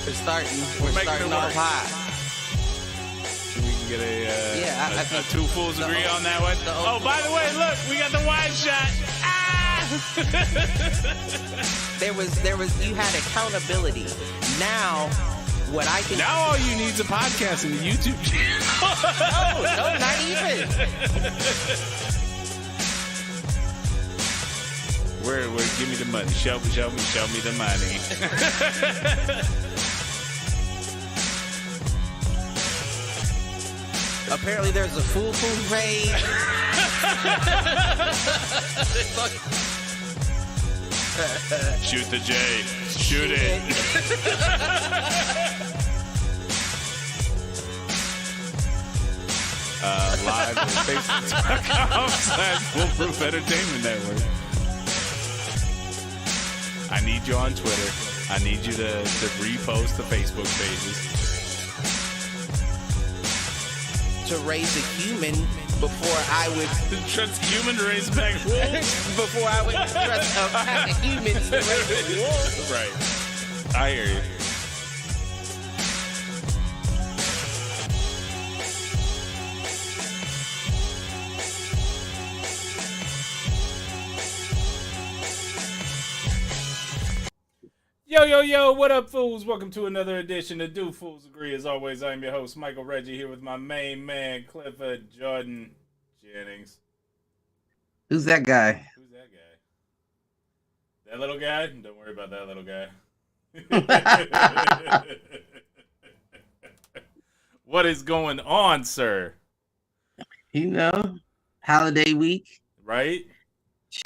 We're starting off high. So we can get I a two fools agree on that one. Oh, by the way, look, we got the wide shot. There was you had accountability. Now what I can Now all you need is a podcast and a YouTube channel. No, not even. Where give me the money. Show me the money. Apparently there's a Foolproof page. Shoot the J. Shoot it. Live on Facebook.com/Foolproof Entertainment Network. I need you on Twitter. I need you to repost the Facebook pages. To raise a human before I would Trust a human to raise back wolves. before I would trust a pack of humans to raise a wolf. Right. I hear you. Yo, what up, fools? Welcome to another edition of Do Fools Agree. As always, I'm your host, Michael Reggie, here with my main man, Clifford Jordan Jennings. Who's that guy? Who's that guy? That little guy? Don't worry about that little guy. What is going on, sir? You know, holiday week. Right?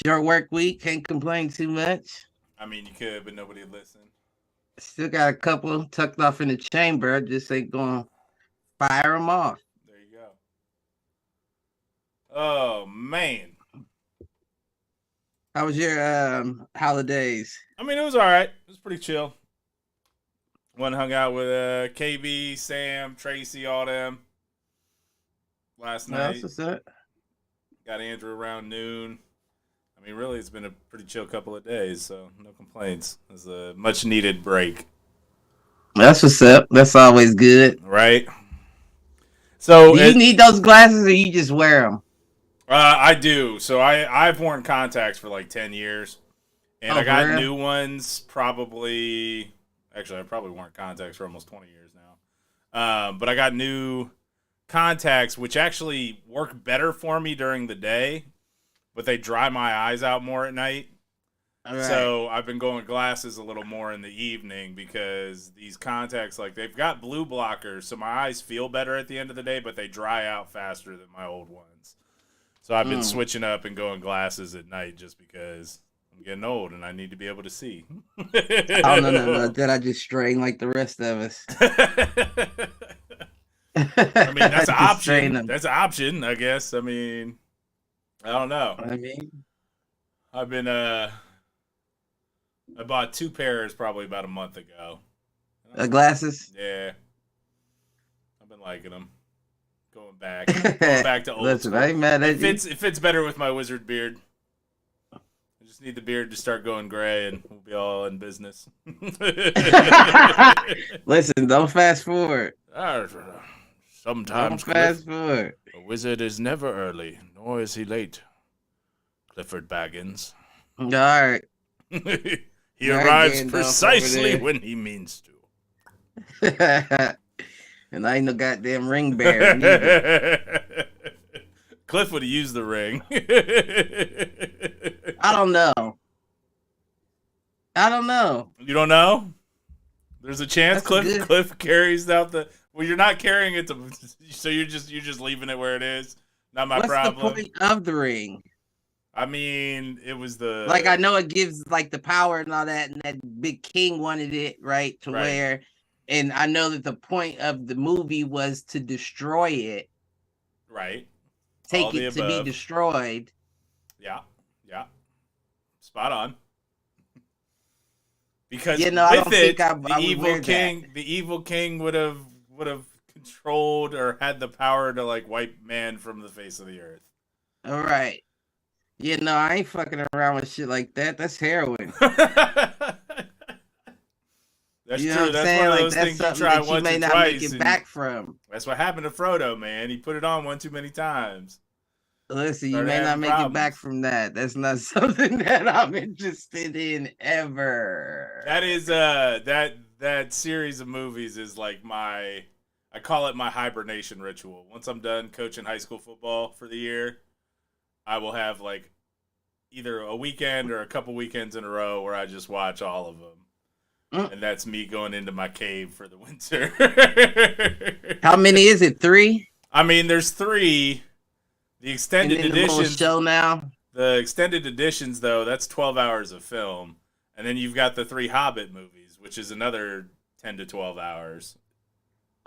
Short work week. Can't complain too much. I mean, you could, but nobody would listen. Still got a couple tucked off in the chamber. I just ain't gonna fire them off. There you go. Oh, man. How was your holidays? I mean, it was all right. It was pretty chill. Went and hung out with KB, Sam, Tracy, all them last night. That's what's up. Got Andrew around noon. I mean, really, it's been a pretty chill couple of days, so no complaints. It was a much-needed break. That's what's up. That's always good. Right? So, do you need those glasses or you just wear them? I do. So I've worn contacts for like 10 years. And I got new ones probably... Actually, I've probably worn contacts for almost 20 years now. But I got new contacts, which actually work better for me during the day. But they dry my eyes out more at night. Right. So I've been going glasses a little more in the evening because these contacts, like, they've got blue blockers, so my eyes feel better at the end of the day, but they dry out faster than my old ones. So I've been switching up and going glasses at night just because I'm getting old and I need to be able to see. Oh, no. Then I just strain like the rest of us. I mean, that's an option. That's an option, I guess. I mean... I don't know. I've been I bought 2 pairs probably about a month ago. Glasses? Yeah. I've been liking them. Going back to old Listen, school. I ain't mad at you. It fits better with my wizard beard. I just need the beard to start going gray and we'll be all in business. Listen, don't fast forward. Sometimes fast forward. A wizard is never early, nor is he late. Clifford Baggins. All right. He arrives precisely when he means to. And I ain't no goddamn ring bearer neither. Cliff would have used the ring. I don't know. You don't know? There's a chance That's Cliff carries out the... Well, you're not carrying it so you're just leaving it where it is. Not my problem. What's the point of the ring? I mean, it was the... Like, I know it gives, like, the power and all that, and that big king wanted it, right, to wear. And I know that the point of the movie was to destroy it. Right. Take it to be destroyed. Yeah. Spot on. Because I don't think the evil king would have controlled or had the power to, like, wipe man from the face of the earth. All right. I ain't fucking around with shit like that. That's heroin. That's you know true. what I'm That's saying? one of Like those that's things you something try that you once may or not twice. make it back from. That's what happened to Frodo, man. He put it on one too many times. Listen, you Started may not having make it back problems. from that. That's not something that I'm interested in ever. That is that series of movies is like I call it my hibernation ritual. Once I'm done coaching high school football for the year, I will have like either a weekend or a couple weekends in a row where I just watch all of them. And that's me going into my cave for the winter. How many is it? 3? I mean, there's 3. The extended editions. The show now. The extended editions, though, that's 12 hours of film, and then you've got the 3 Hobbit movies, which is another 10 to 12 hours.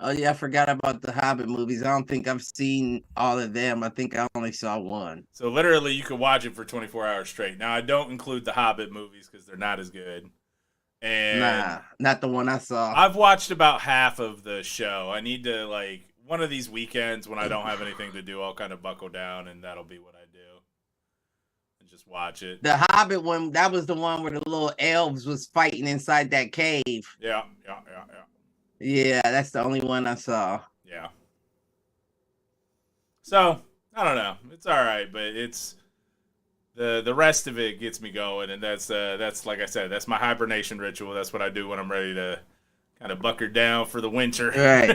Oh yeah, I forgot about the Hobbit movies. I don't think I've seen all of them. I think I only saw one. So literally, you could watch it for 24 hours straight. Now, I don't include the Hobbit movies because they're not as good. And nah, not the one I saw. I've watched about half of the show. I need to, like, one of these weekends when I don't have anything to do, I'll kind of buckle down, and that'll be what I do. And just watch it. The Hobbit one, that was the one where the little elves was fighting inside that cave. Yeah. Yeah, that's the only one I saw. Yeah. So, I don't know. It's all right, but it's the rest of it gets me going, and that's like I said, that's my hibernation ritual. That's what I do when I'm ready to kind of bunker down for the winter. Right.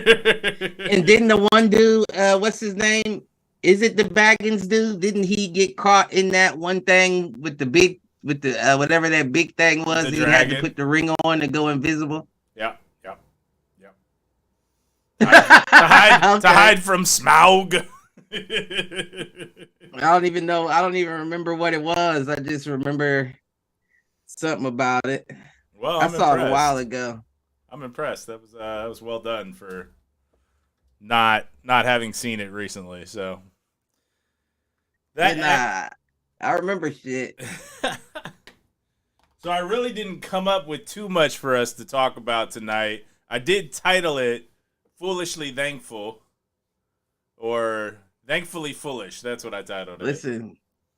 And didn't the one dude, what's his name? Is it the Baggins dude? Didn't he get caught in that one thing with the whatever that big thing was? He had to put the ring on to go invisible. Yeah. To hide from Smaug. I don't even know. I don't even remember what it was. I just remember something about it. Well, I saw it a while ago. I'm impressed. That was well done for not having seen it recently. So I remember shit. So I really didn't come up with too much for us to talk about tonight. I did title it "Foolishly Thankful" or "Thankfully Foolish." That's what I titled it. Listen,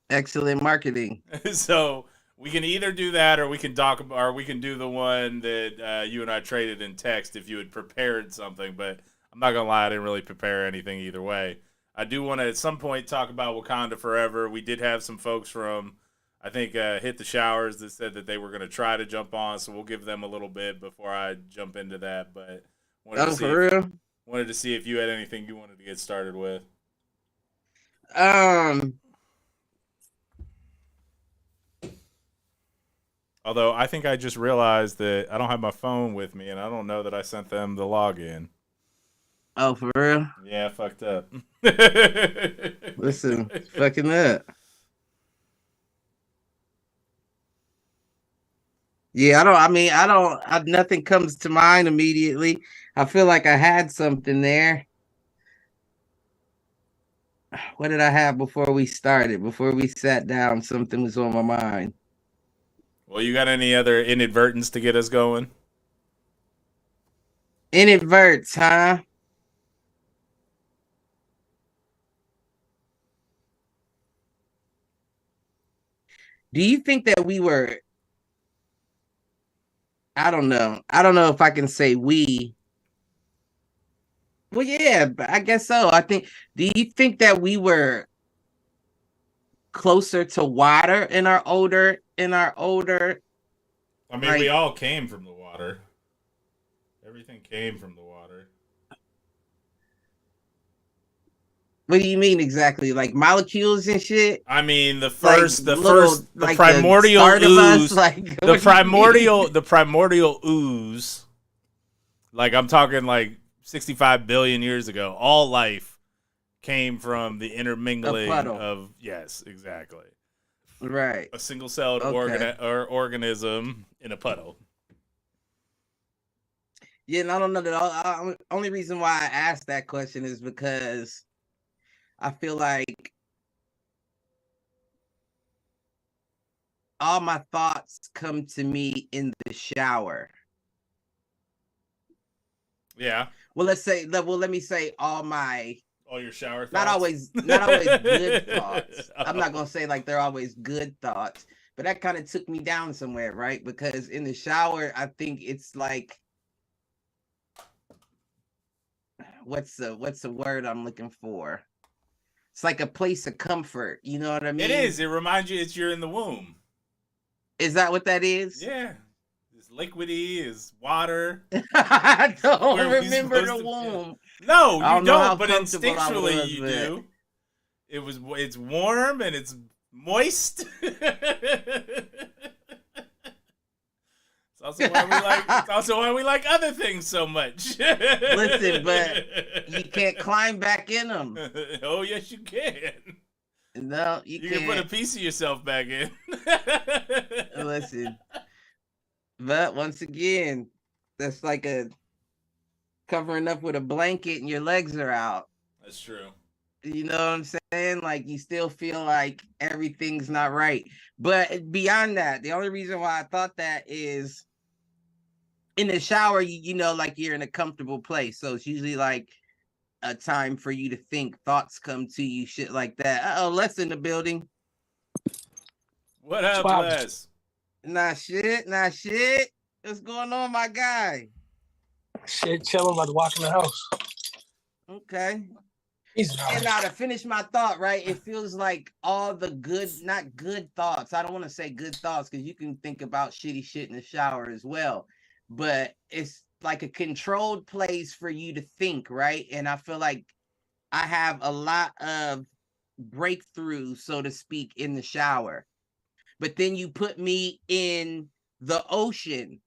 excellent marketing. So we can either do that, or we can do the one that you and I traded in text if you had prepared something. But I'm not gonna lie, I didn't really prepare anything either way. I do want to at some point talk about Wakanda Forever. We did have some folks from, I think, Hit the Showers that said that they were going to try to jump on, so we'll give them a little bit before I jump into that. But wanted to see if you had anything you wanted to get started with. Although I think I just realized that I don't have my phone with me, and I don't know that I sent them the login. Oh, for real? Yeah, fucked up. Listen, fucking up. Yeah, nothing comes to mind immediately. I feel like I had something there. What did I have before we started? Before we sat down, something was on my mind. Well, you got any other inadvertents to get us going? Inadverts, huh? Do you think that we were... I don't know if I can say we. Well, yeah, but I guess so. Do you think that we were closer to water in our older? I mean, we all came from the water. Everything came from the water. What do you mean exactly? Like molecules and shit? I mean, the primordial ooze, the primordial ooze. Like, I'm talking like 65 billion years ago. All life came from the intermingling of, yes, exactly. Right. A single-celled organism in a puddle. Yeah, and I don't know that. Only reason why I asked that question is because I feel like all my thoughts come to me in the shower. Yeah. Well, let me say all your shower thoughts. Not always good thoughts. I'm not gonna say like they're always good thoughts, but that kind of took me down somewhere, right? Because in the shower, I think it's like what's the word I'm looking for? It's like a place of comfort. You know what I mean? It is. It reminds you you're in the womb. Is that what that is? Yeah. It's liquidy, is water. I don't remember the womb. No, you don't, but instinctually you do. It's warm and it's moist. It's also why we like other things so much. Listen, but you can't climb back in them. Oh, yes, you can. No, you can't. You can put a piece of yourself back in. Listen, but once again, that's like a covering up with a blanket and your legs are out. That's true. You know what I'm saying? Like, you still feel like everything's not right. But beyond that, the only reason why I thought that is in the shower, you know, like you're in a comfortable place. So it's usually like a time for you to think, thoughts come to you, shit like that. Oh, Les in the building. What up, Les? Nah, shit. What's going on, my guy? Shit, chilling, about to walk in the house. Okay. And now to finish my thought, right? It feels like all the good, not good thoughts. I don't want to say good thoughts because you can think about shitty shit in the shower as well. But it's like a controlled place for you to think, right? And I feel like I have a lot of breakthroughs, so to speak, in the shower. But then you put me in the ocean.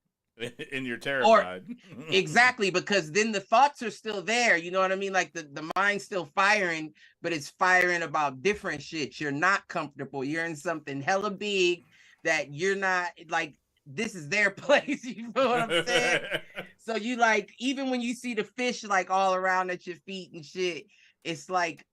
And you're terrified. Exactly, because then the thoughts are still there. You know what I mean? Like the mind's still firing, but it's firing about different shit. You're not comfortable. You're in something hella big that you're not like, this is their place. You know what I'm saying? So you like, even when you see the fish like all around at your feet and shit, it's like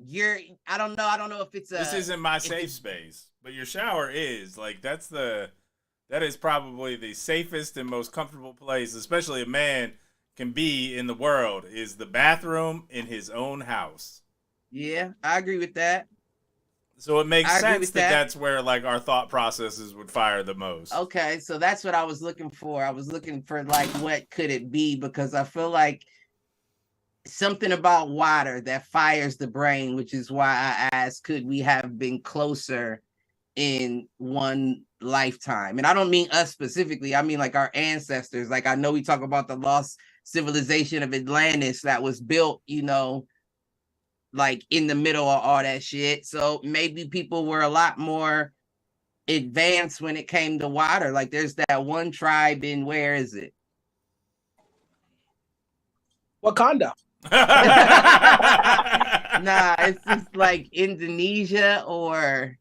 I don't know if it's this isn't my safe space, but your shower is like, that is probably the safest and most comfortable place, especially a man can be in the world, is the bathroom in his own house. Yeah, I agree with that. So it makes sense that that's where like our thought processes would fire the most. Okay, so that's what I was looking for. I was looking for like, what could it be? Because I feel like something about water that fires the brain, which is why I asked, could we have been closer in one lifetime? And I don't mean us specifically, I mean like our ancestors. Like, I know we talk about the lost civilization of Atlantis that was built, you know, like in the middle of all that shit. So maybe people were a lot more advanced when it came to water. Like, there's that one tribe in, where is it? Wakanda. Nah, it's just like Indonesia, or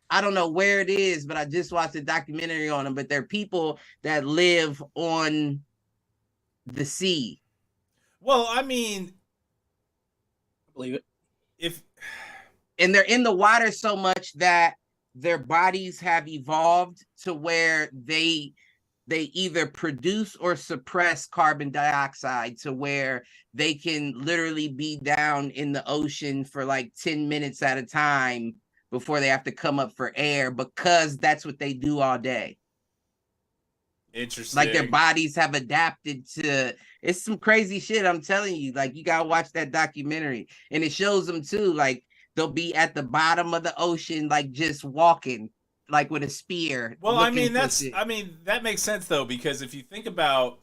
I don't know where it is, but I just watched a documentary on them. But they're people that live on the sea. Well, I mean, I believe it. And they're in the water so much that their bodies have evolved to where they either produce or suppress carbon dioxide, to where they can literally be down in the ocean for like 10 minutes at a time before they have to come up for air, because that's what they do all day. Interesting. Like, their bodies have adapted to, it's some crazy shit, I'm telling you. Like, you gotta watch that documentary, and it shows them too. Like, they'll be at the bottom of the ocean, like just walking, like with a spear. Well, I mean, that makes sense though, because if you think about,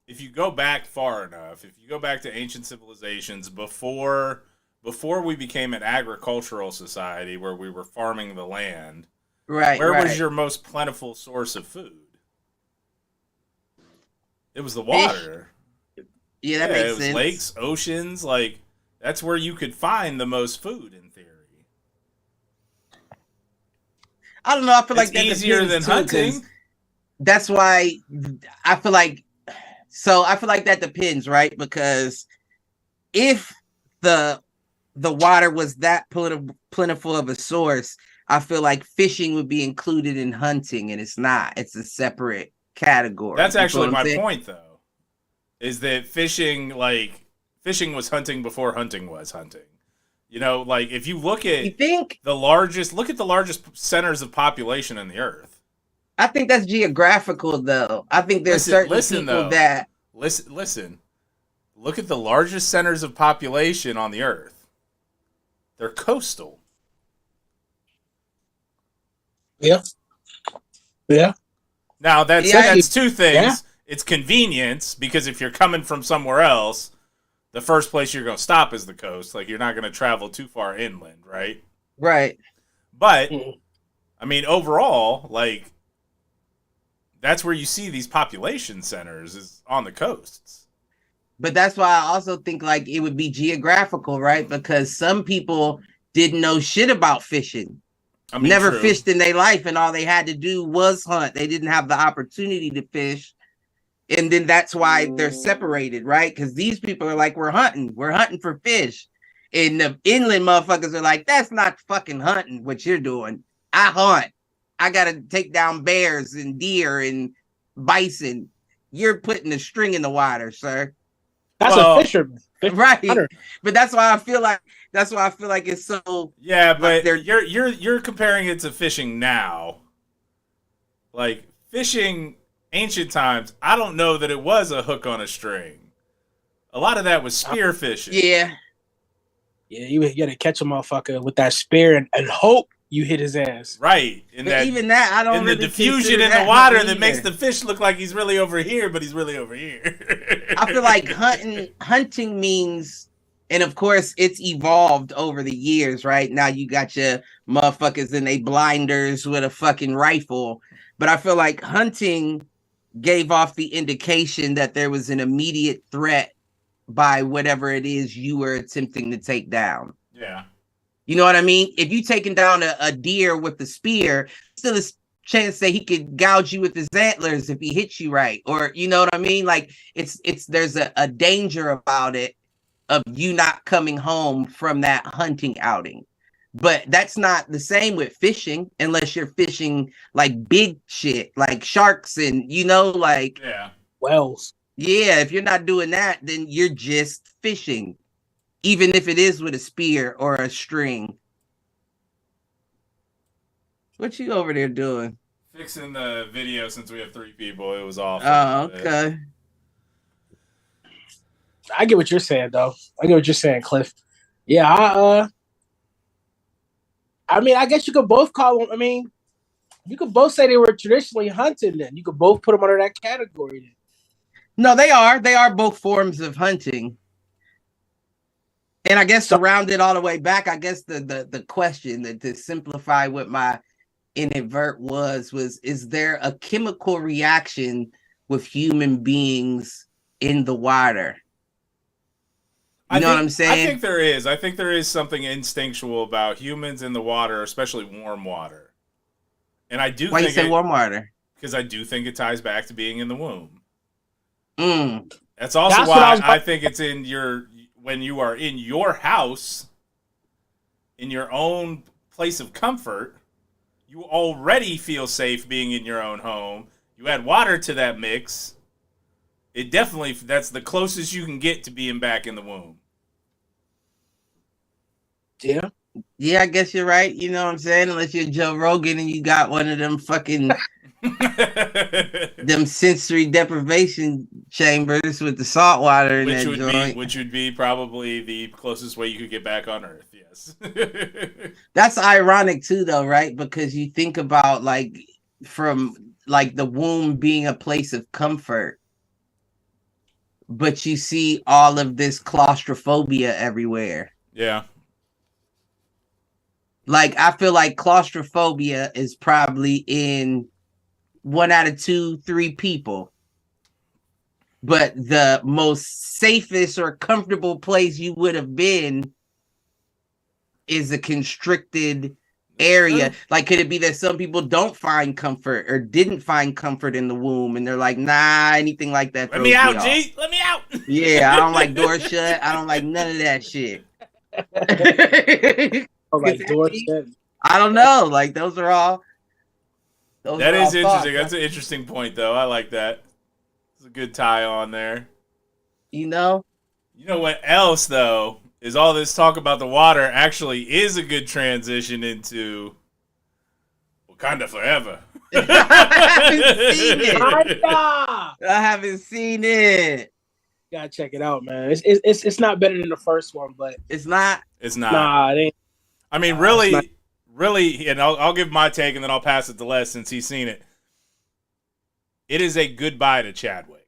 if you go back far enough, if you go back to ancient civilizations before we became an agricultural society where we were farming the land, right? Where was your most plentiful source of food? It was the water. Yeah, that makes sense. It was lakes, oceans, like that's where you could find the most food in theory. I don't know. I feel like that's easier than hunting. That's why I feel like. So I feel like that depends, right? Because if the water was that plentiful of a source, I feel like fishing would be included in hunting, and it's not. It's a separate category. That's actually my point, though, is that fishing was hunting before hunting was hunting. You know, like if you look at the largest centers of population in the earth, I think that's geographical, though. I think there's certain people that listen. Look at the largest centers of population on the earth. They're coastal. Yeah. Now that's two things. Yeah. It's convenience, because if you're coming from somewhere else, the first place you're going to stop is the coast. Like, you're not going to travel too far inland, right? Right. But I mean, overall, like, that's where you see these population centers, is on the coasts. But that's why I also think, like, it would be geographical, right? Because some people didn't know shit about fishing. I mean, never fished in their life, and all they had to do was hunt. They didn't have the opportunity to fish. And then that's why they're separated, right? Because these people are like, we're hunting for fish. And the inland motherfuckers are like, that's not fucking hunting what you're doing. I hunt. I got to take down bears and deer and bison. You're putting a string in the water, sir. That's a fisherman. Right. Hunter. But that's why I feel like it's so. Yeah, but you're comparing it to fishing now. Like, fishing ancient times, I don't know that it was a hook on a string. A lot of that was spear fishing. Yeah, you got to catch a motherfucker with that spear and hope you hit his ass. Right. Even that, I don't. And really the diffusion in the water that makes the fish look like he's really over here, but he's really over here. I feel like hunting means, and of course it's evolved over the years, right? Now you got your motherfuckers in they blinders with a fucking rifle, but I feel like hunting gave off the indication that there was an immediate threat by whatever it is you were attempting to take down. Yeah. You know what I mean? If you taking down a deer with the spear, still a chance that he could gouge you with his antlers if he hits you right. Or, you know what I mean? Like, there's a danger about it, of you not coming home from that hunting outing. But that's not the same with fishing, unless you're fishing like big shit, like sharks and, like whales. Yeah, if you're not doing that, then you're just fishing, even if it is with a spear or a string. What you over there doing? Fixing the video since we have 3 people. It was awful. Oh, okay. I get what you're saying, though. I get what you're saying, Cliff. Yeah, I mean, I guess you could both call them. I mean, you could both say they were traditionally hunted. Then you could both put them under that category. Then. No, they are. They are both forms of hunting. And I guess to round it all the way back, I guess the question that to simplify what my inadvert was, is there a chemical reaction with human beings in the water? You know what I'm saying? I think there is. I think there is something instinctual about humans in the water, especially warm water. And I do. Why you say warm water? Because I do think it ties back to being in the womb. That's also why I think it's when you are in your house, in your own place of comfort, you already feel safe being in your own home. You add water to that mix. It definitely, that's the closest you can get to being back in the womb. Yeah. Yeah, I guess you're right. You know what I'm saying? Unless you're Joe Rogan and you got one of them fucking them sensory deprivation chambers with the salt water in that joint. Which would be probably the closest way you could get back on Earth, yes. That's ironic too, though, right? Because you think about from the womb being a place of comfort, but you see all of this claustrophobia everywhere. Yeah. Like, I feel like claustrophobia is probably in 1 out of 2, 3 people. But the most safest or comfortable place you would have been is a constricted area. Like, could it be that some people don't find comfort or didn't find comfort in the womb, and they're like, nah, anything like that. Let me out, G. Let me out. Yeah, I don't like doors shut. I don't like none of that shit. Like doors shut. I don't know. Like, those are all. That is interesting. That's an interesting point, though. I like that. It's a good tie on there. You know what else, though, is all this talk about the water actually is a good transition into Wakanda Forever. I haven't seen it. I haven't seen it. Gotta check it out, man. It's not better than the first one, but it's not. It's not. Nah, it ain't. I mean, really, and I'll give my take and then I'll pass it to Les since he's seen it. It is a goodbye to Chadwick.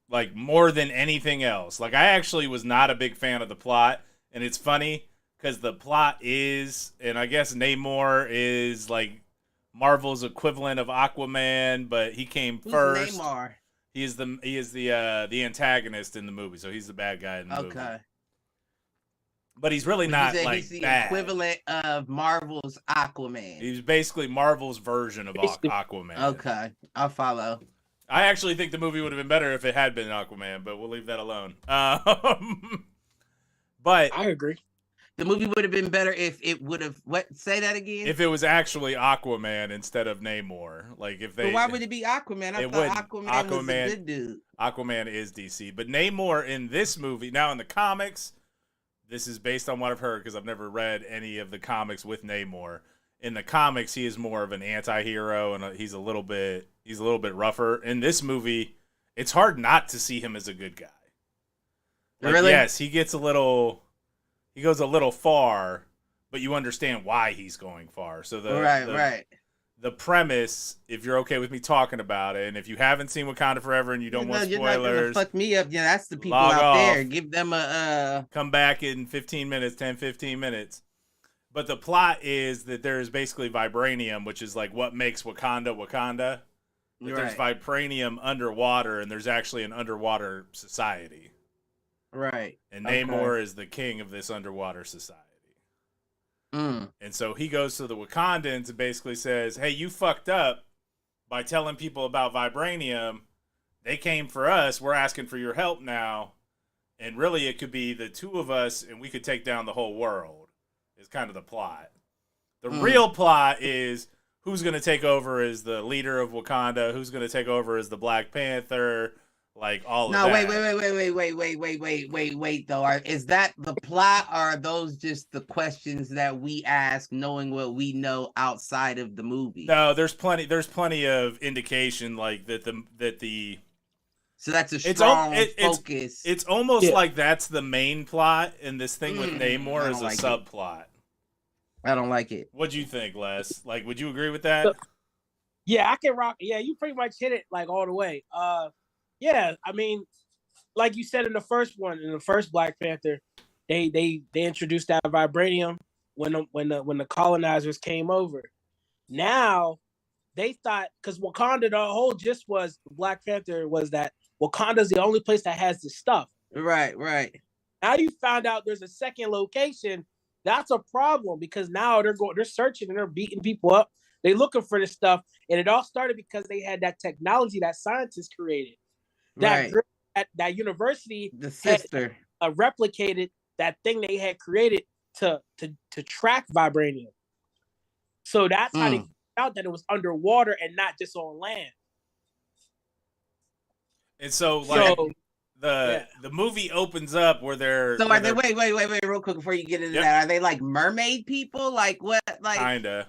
Like, more than anything else. Like, I actually was not a big fan of the plot, and it's funny because the plot is, and I guess Namor is like Marvel's equivalent of Aquaman, but he came first. Namor? He is the antagonist in the movie, so he's the bad guy in the movie. Okay. But he's really not like he's the bad. Equivalent of Marvel's Aquaman. He's basically Marvel's version of Aquaman. Okay, I'll follow. I actually think the movie would have been better if it had been Aquaman, but we'll leave that alone. But I agree. The movie would have been better if it would have. What? Say that again. If it was actually Aquaman instead of Namor, like if they. But why would it be Aquaman? I thought Aquaman was a good dude. Aquaman is DC, but Namor in this movie, now in the comics, this is based on what I've heard because I've never read any of the comics with Namor. In the comics, he is more of an anti-hero, and he's a little bit rougher. In this movie, it's hard not to see him as a good guy. Like, really? Yes, he goes a little far, but you understand why he's going far. So the premise, if you're okay with me talking about it, and if you haven't seen Wakanda Forever and you don't want spoilers, you're not gonna fuck me up. Yeah, that's the people out there. Give them a come back in 15 minutes. But the plot is that there's basically vibranium, which is like what makes Wakanda. There's vibranium underwater, and there's actually an underwater society. Right. And Namor is the king of this underwater society. Mm. And so he goes to the Wakandans and basically says, hey, you fucked up by telling people about vibranium. They came for us. We're asking for your help now. And really, it could be the two of us, and we could take down the whole world. Is kind of the plot. The real plot is who's going to take over as the leader of Wakanda, who's going to take over as the Black Panther, like all of that. No, wait, though. Is that the plot, or are those just the questions that we ask knowing what we know outside of the movie? No, there's plenty of indication like that the so that's a strong focus. It's almost like that's the main plot, and this thing with Namor is a subplot. I don't like it. What'd you think, Les? Like, would you agree with that? Yeah, I can rock. Yeah, you pretty much hit it like all the way. Yeah, I mean, like you said in the first Black Panther, they introduced that vibranium when the colonizers came over. Now they thought, because Wakanda, the whole gist was Black Panther was that Wakanda's the only place that has this stuff. Right. Now you found out there's a second location. That's a problem because now they're searching and they're beating people up. They're looking for this stuff, and it all started because they had that technology that scientists created. That university, the sister, had, replicated that thing they had created to track vibranium. So that's how they found out that it was underwater and not just on land. And so the movie opens up where they're. So are they? Wait, real quick before you get into that. Are they like mermaid people? Like what? Like kinda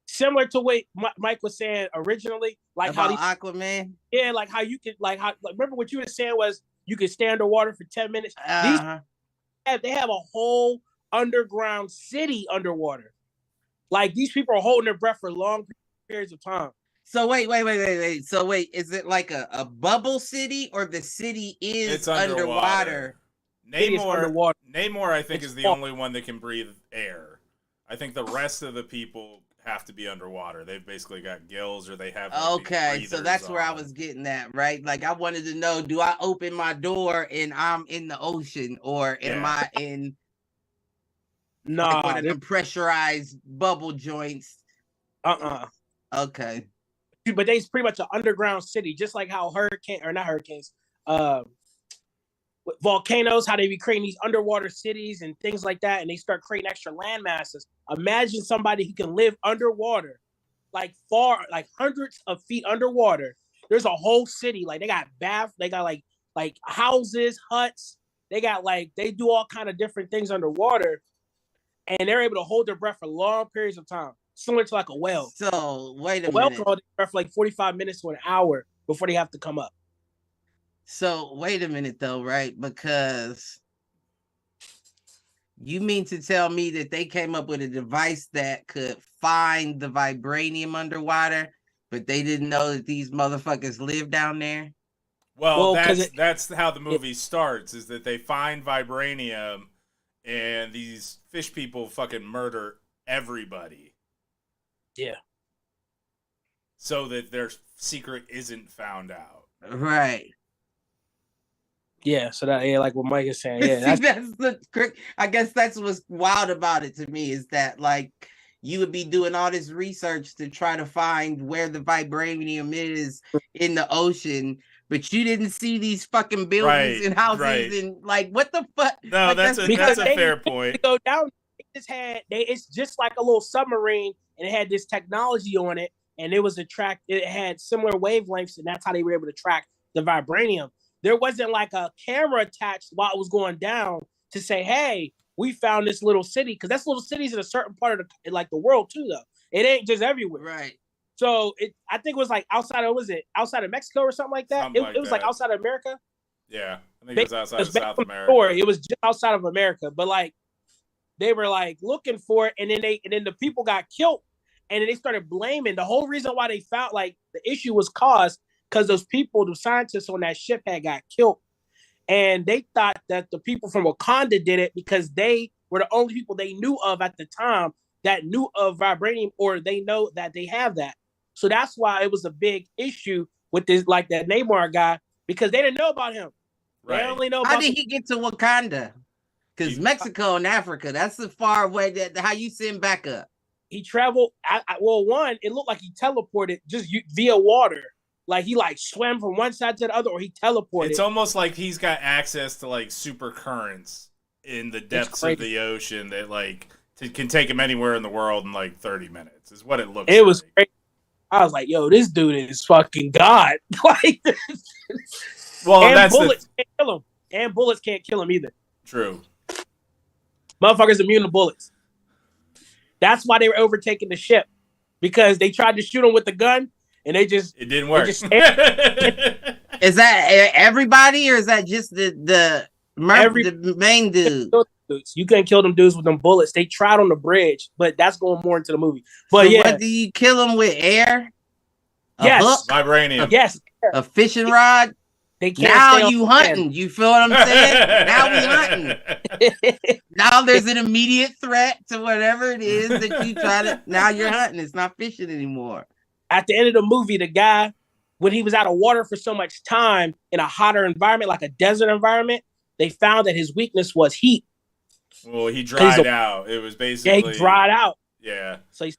similar to what Mike was saying originally, like about how Aquaman. Yeah, like how you could remember what you were saying was you could stay underwater for 10 minutes. They have a whole underground city underwater. Like these people are holding their breath for long periods of time. So wait. So wait, is it like a bubble city, or the city is underwater? Namor, I think, is the only one that can breathe air. I think the rest of the people have to be underwater. They've basically got gills, or they have. Okay, so that's where I was getting at, right? Like I wanted to know: do I open my door and I'm in the ocean, or am I in? No, one of them pressurized bubble joints. Okay. But they's pretty much an underground city, just like how volcanoes, how they be creating these underwater cities and things like that, and they start creating extra land masses. Imagine somebody who can live underwater, like hundreds of feet underwater. There's a whole city, like they got they got like houses, huts. They got they do all kind of different things underwater, and they're able to hold their breath for long periods of time. similar to like a whale. So wait A a whale minute. can hold their breath for like 45 minutes to an hour before they have to come up. So wait a minute though, right? Because you mean to tell me that they came up with a device that could find the vibranium underwater, but they didn't know that these motherfuckers live down there? Well, that's how the movie starts, is that they find vibranium and these fish people fucking murder everybody. Yeah. So that their secret isn't found out. Right. Yeah, so that like what Mike is saying. Yeah, I guess that's what's wild about it to me, is that like you would be doing all this research to try to find where the vibranium is in the ocean, but you didn't see these fucking buildings and houses and like what the fuck? No, like, that's a fair point. They go down. It's just like a little submarine, and it had this technology on it, and it had similar wavelengths, and that's how they were able to track the vibranium. There wasn't like a camera attached while it was going down to say, "Hey, we found this little city," because that's little cities in a certain part of the world too. Though it ain't just everywhere, right? So I think it was like outside of Mexico or something like that. It was like outside of America. Yeah, I think it was outside of South America. It was just outside of America, but like they were like looking for it, and then the people got killed, and then they started blaming. The whole reason why they found like the issue was caused because those people, the scientists on that ship, had got killed, and they thought that the people from Wakanda did it because they were the only people they knew of at the time that knew of vibranium, or they know that they have that. So that's why it was a big issue with this, like that Neymar guy, because they didn't know about him. Right. They only know how did he get to Wakanda? Because Mexico and Africa, that's the far away that how you send back up. He traveled. One, it looked like he teleported just via water. Like he like swam from one side to the other, or he teleported. It's almost like he's got access to like super currents in the depths of the ocean that like can take him anywhere in the world in like 30 minutes. Is what it looks. It was crazy. I was like, "Yo, this dude is fucking God!" Like, well, and that's bullets can't kill him, and bullets can't kill him either. True. Motherfuckers immune to bullets. That's why they were overtaking the ship, because they tried to shoot him with the gun, and it didn't work. Is that everybody, or is that just the main dude? You couldn't kill them dudes with them bullets. They tried on the bridge, but that's going more into the movie. But so what, do you kill them with air? Yes. Hook? Vibranium. Yes. A fishing rod? They can't now you hunting. You feel what I'm saying? Now we hunting. Now there's an immediate threat to whatever it is that you try to. Now you're hunting. It's not fishing anymore. At the end of the movie, the guy, when he was out of water for so much time in a hotter environment, like a desert environment, they found that his weakness was heat. Well, he dried out. It was basically... Yeah, he dried out. Yeah. So he's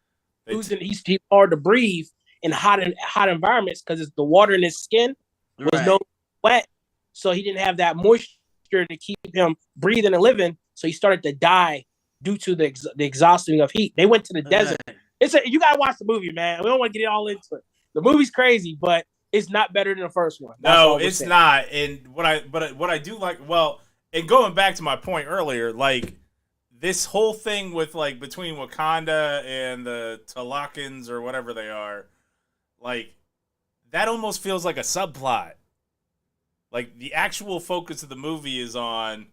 hard to breathe in hot environments because the water in his skin was no wet. So he didn't have that moisture to keep him breathing and living. So he started to die due to the exhausting of heat. They went to the desert. You gotta watch the movie, man. We don't want to get all into it. The movie's crazy, but it's not better than the first one. No, it's not. And what I do like, well, and going back to my point earlier, like this whole thing with like between Wakanda and the Talakans or whatever they are, like that almost feels like a subplot. Like the actual focus of the movie is on,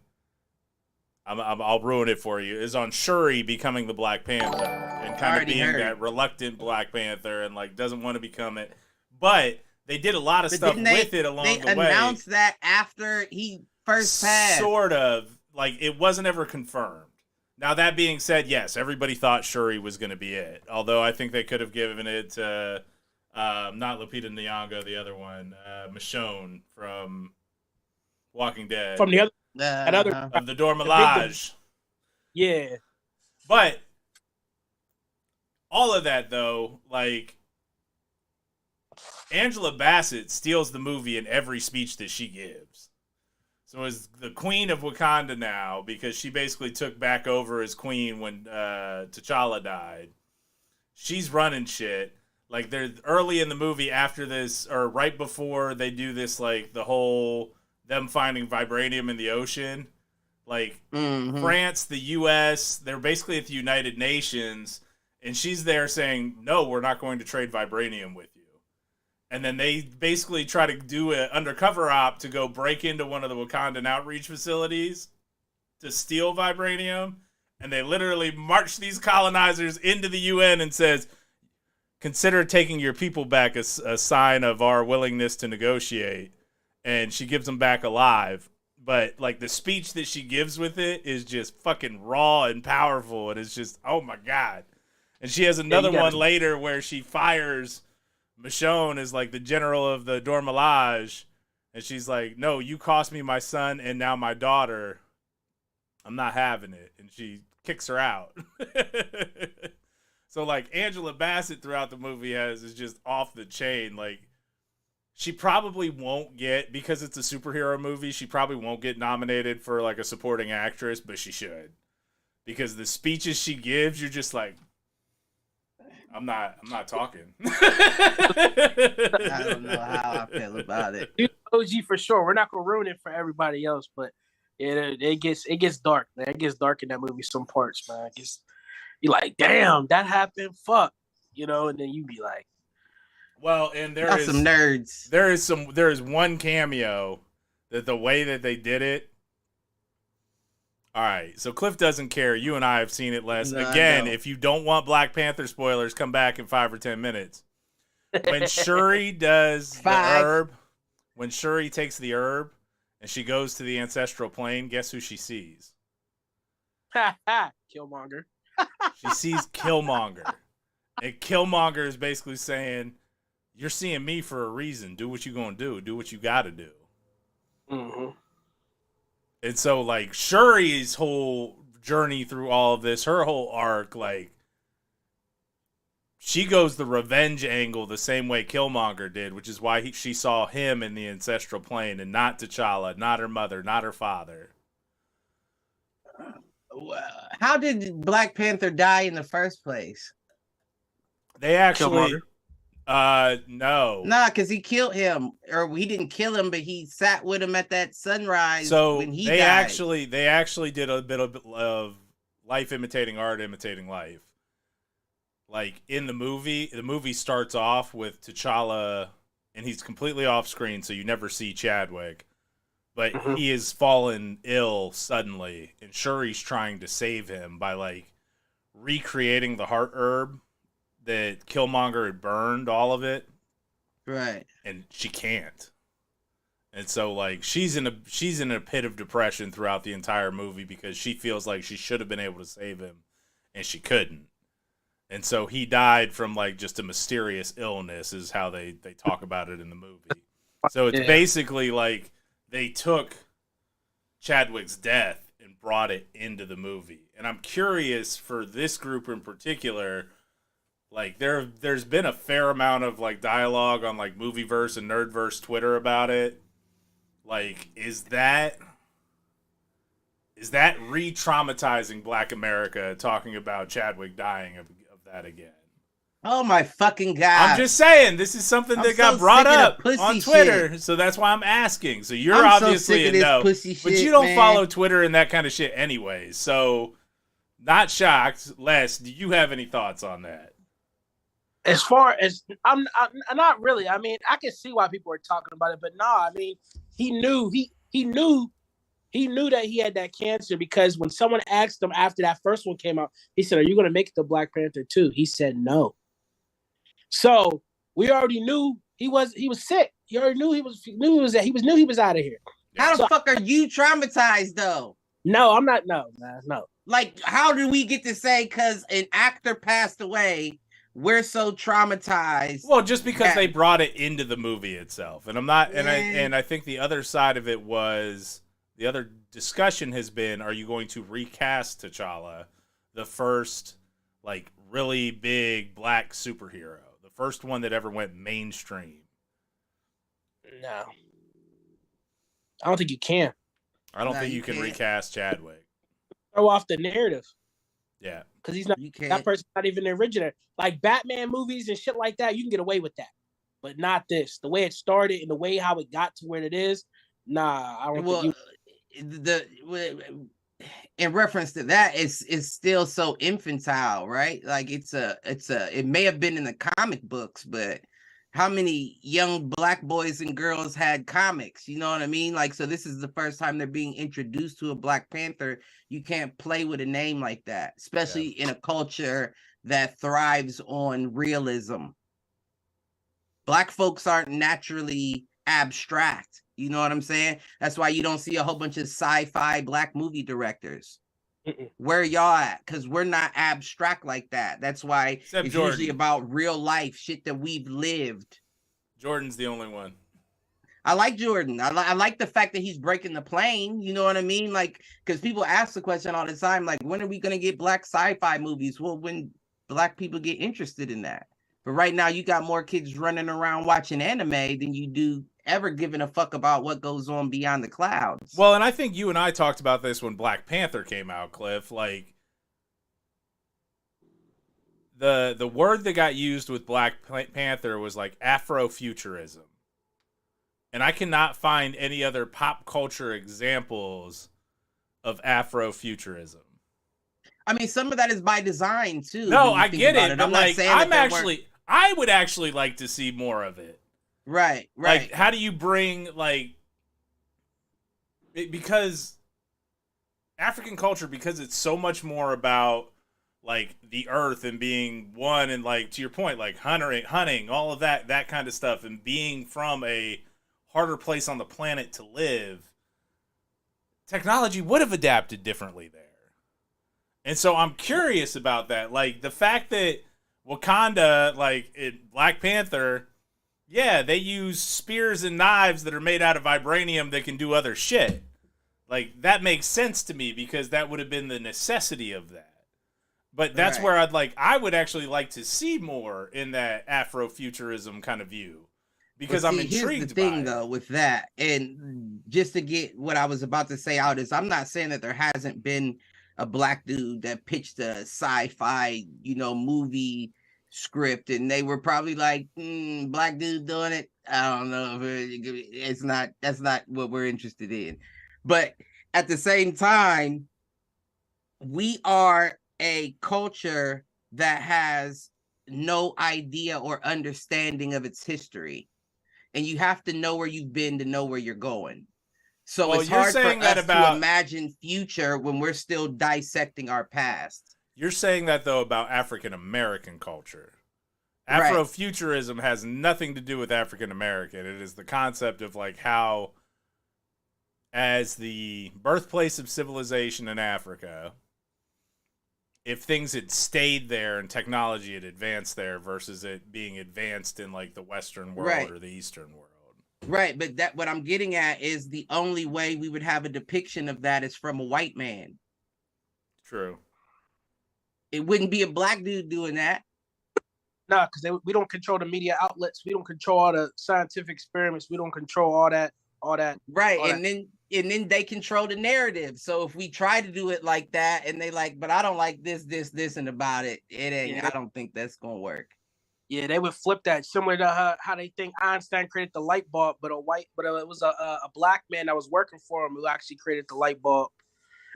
I'll ruin it for you, is on Shuri becoming the Black Panther and kind of being that reluctant Black Panther and like doesn't want to become it. But they did a lot of stuff with it along the way. They announced that after he first passed. Sort of. Like, it wasn't ever confirmed. Now, that being said, yes, everybody thought Shuri was going to be it. Although I think they could have given it to, not Lupita Nyong'o, the other one, Michonne from Walking Dead. From the other... of the Dora Milaje. Yeah. But all of that, though, like, Angela Bassett steals the movie in every speech that she gives. So as the queen of Wakanda now, because she basically took back over as queen when T'Challa died. She's running shit. Like, they're early in the movie after this, or right before they do this, like, the whole, them finding vibranium in the ocean. Like, France, the U.S., they're basically at the United Nations, And she's there saying, no, we're not going to trade vibranium with you. And then they basically try to do an undercover op to go break into one of the Wakandan outreach facilities to steal vibranium. And they literally march these colonizers into the UN and says, consider taking your people back as a sign of our willingness to negotiate. And she gives them back alive. But, like, the speech that she gives with it is just fucking raw and powerful. And it's just, oh, my God. And she has another one later where she fires Michonne as, like, the general of the Dormelage. And she's like, no, you cost me my son and now my daughter. I'm not having it. And she kicks her out. So, like, Angela Bassett throughout the movie is just off the chain. Like, she probably won't get, because it's a superhero movie, she probably won't get nominated for, like, a supporting actress, but she should. Because the speeches she gives, you're just like, I'm not talking. I don't know how I feel about it. OG for sure. We're not gonna ruin it for everybody else, but it gets dark, man. It gets dark in that movie some parts, man. It gets, you're like, damn, that happened. Fuck, you know, and then you be like, well, and there is some nerds. There is one cameo that the way that they did it. All right, so Cliff doesn't care. You and I have seen it less. No, again, if you don't want Black Panther spoilers, come back in 5 or 10 minutes. When Shuri does the herb, when Shuri takes the herb and she goes to the ancestral plane, guess who she sees? ha ha, Killmonger. She sees Killmonger. And Killmonger is basically saying, you're seeing me for a reason. Do what you're going to do. Do what you got to do. Mm-hmm. And so, like, Shuri's whole journey through all of this, her whole arc, like, she goes the revenge angle the same way Killmonger did, which is why she saw him in the ancestral plane and not T'Challa, not her mother, not her father. How did Black Panther die in the first place? They actually... Killmonger? No. Nah, because he killed him. Or he didn't kill him, but he sat with him at that sunrise when he died. They actually did a bit of life imitating art, imitating life. Like, in the movie starts off with T'Challa, and he's completely off screen, so you never see Chadwick. But he has fallen ill suddenly, and Shuri's trying to save him by, like, recreating the heart herb that Killmonger had burned all of it. Right. And she can't. And so, like, she's in a pit of depression throughout the entire movie because she feels like she should have been able to save him, and she couldn't. And so he died from, like, just a mysterious illness is how they talk about it in the movie. So it's basically like they took Chadwick's death and brought it into the movie. And I'm curious for this group in particular, like, there's been a fair amount of, like, dialogue on, like, Movieverse and Nerdverse Twitter about it. Like, is that re-traumatizing Black America talking about Chadwick dying of that again? Oh my fucking God. I'm just saying, this is something that got brought up on Twitter, so that's why I'm asking. So you're obviously a no, but you don't follow Twitter and that kind of shit anyways. So, not shocked. Les, do you have any thoughts on that? As far as I'm not really. I mean, I can see why people are talking about it, but nah. I mean, he knew that he had that cancer because when someone asked him after that first one came out, he said, "Are you going to make it to Black Panther 2?" He said no. So we already knew he was sick. He already knew he was out of here. How the fuck are you traumatized though? No, I'm not. No. Like, how do we get to say because an actor passed away, we're so traumatized? Well, just because they brought it into the movie itself, and I'm not, and I think the other side of it was the other discussion has been: are you going to recast T'Challa, the first like really big Black superhero, the first one that ever went mainstream? No, I don't think you can. I don't think you can recast Chadwick. Throw off the narrative. Yeah, because he's not that person's not even the originator. Like Batman movies and shit like that, you can get away with that, but not this. The way it started and the way how it got to where it is, nah. I don't think you. in reference to that, it's still so infantile, right? Like it may have been in the comic books, but how many young black boys and girls had comics? You know what I mean? Like, so this is the first time they're being introduced to a Black Panther. You can't play with a name like that, especially in a culture that thrives on realism. Black folks aren't naturally abstract. You know what I'm saying? That's why you don't see a whole bunch of sci-fi black movie directors. Where y'all at? Because we're not abstract like that. That's why Except it's Jordan. usually about real life shit that we've lived. Jordan's the only one. I like Jordan. I like the fact that he's breaking the plane. You know what I mean? Like, because people ask the question all the time, like, when are we going to get black sci-fi movies? Well, when black people get interested in that. But right now, you got more kids running around watching anime than you do ever giving a fuck about what goes on beyond the clouds. Well, and I think you and I talked about this when Black Panther came out, Cliff. Like, the word that got used with Black Panther was like Afrofuturism. And I cannot find any other pop culture examples of Afrofuturism. I mean, some of that is by design too. No, I get it. But like, I would actually like to see more of it. Right. Like, how do you bring, like, because African culture, because it's so much more about, like, the earth and being one and, like, to your point, like, hunting, all of that kind of stuff, and being from a harder place on the planet to live, technology would have adapted differently there. And so I'm curious about that. Like, the fact that Wakanda, like, in Black Panther, yeah, they use spears and knives that are made out of vibranium that can do other shit. Like, that makes sense to me because that would have been the necessity of that. But that's where I would actually like to see more in that Afrofuturism kind of view. Because I'm intrigued by it. Here's the thing, though, with that, and just to get what I was about to say out is, I'm not saying that there hasn't been a black dude that pitched a sci-fi, movie script, and they were probably like, black dude doing it. I don't know. That's not what we're interested in. But at the same time, we are a culture that has no idea or understanding of its history. And you have to know where you've been to know where you're going. So it's hard for us to imagine future when we're still dissecting our past. You're saying that, though, about African American culture. Afrofuturism has nothing to do with African American. It is the concept of, like, how, as the birthplace of civilization in Africa, if things had stayed there and technology had advanced there versus it being advanced in, like, the Western world or the Eastern world. Right, but that what I'm getting at is the only way we would have a depiction of that is from a white man. True. It wouldn't be a black dude doing that. No, because we don't control the media outlets. We don't control all the scientific experiments. We don't control all that. Right, and then they control the narrative. So if we try to do it like that, and they like, but I don't like this, and about it, it ain't. Yeah. I don't think that's gonna work. Yeah, they would flip that similar to how they think Einstein created the light bulb, but it was a black man that was working for him who actually created the light bulb.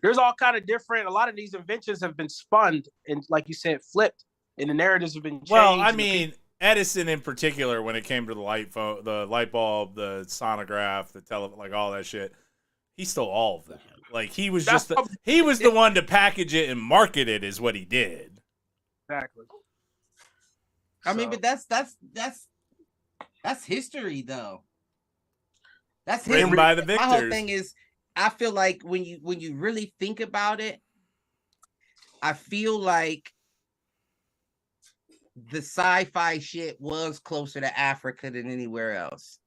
There's all kind of different. A lot of these inventions have been spun and, like you said, flipped, and the narratives have been changed. Well, I mean, Edison in particular, when it came to the light bulb, the sonograph, like all that shit, he stole all of that. Like, he was the one to package it and market it, is what he did. Exactly. I mean, but that's history, though. That's history. Written by the victors. My whole thing is, I feel like when you really think about it, I feel like the sci-fi shit was closer to Africa than anywhere else.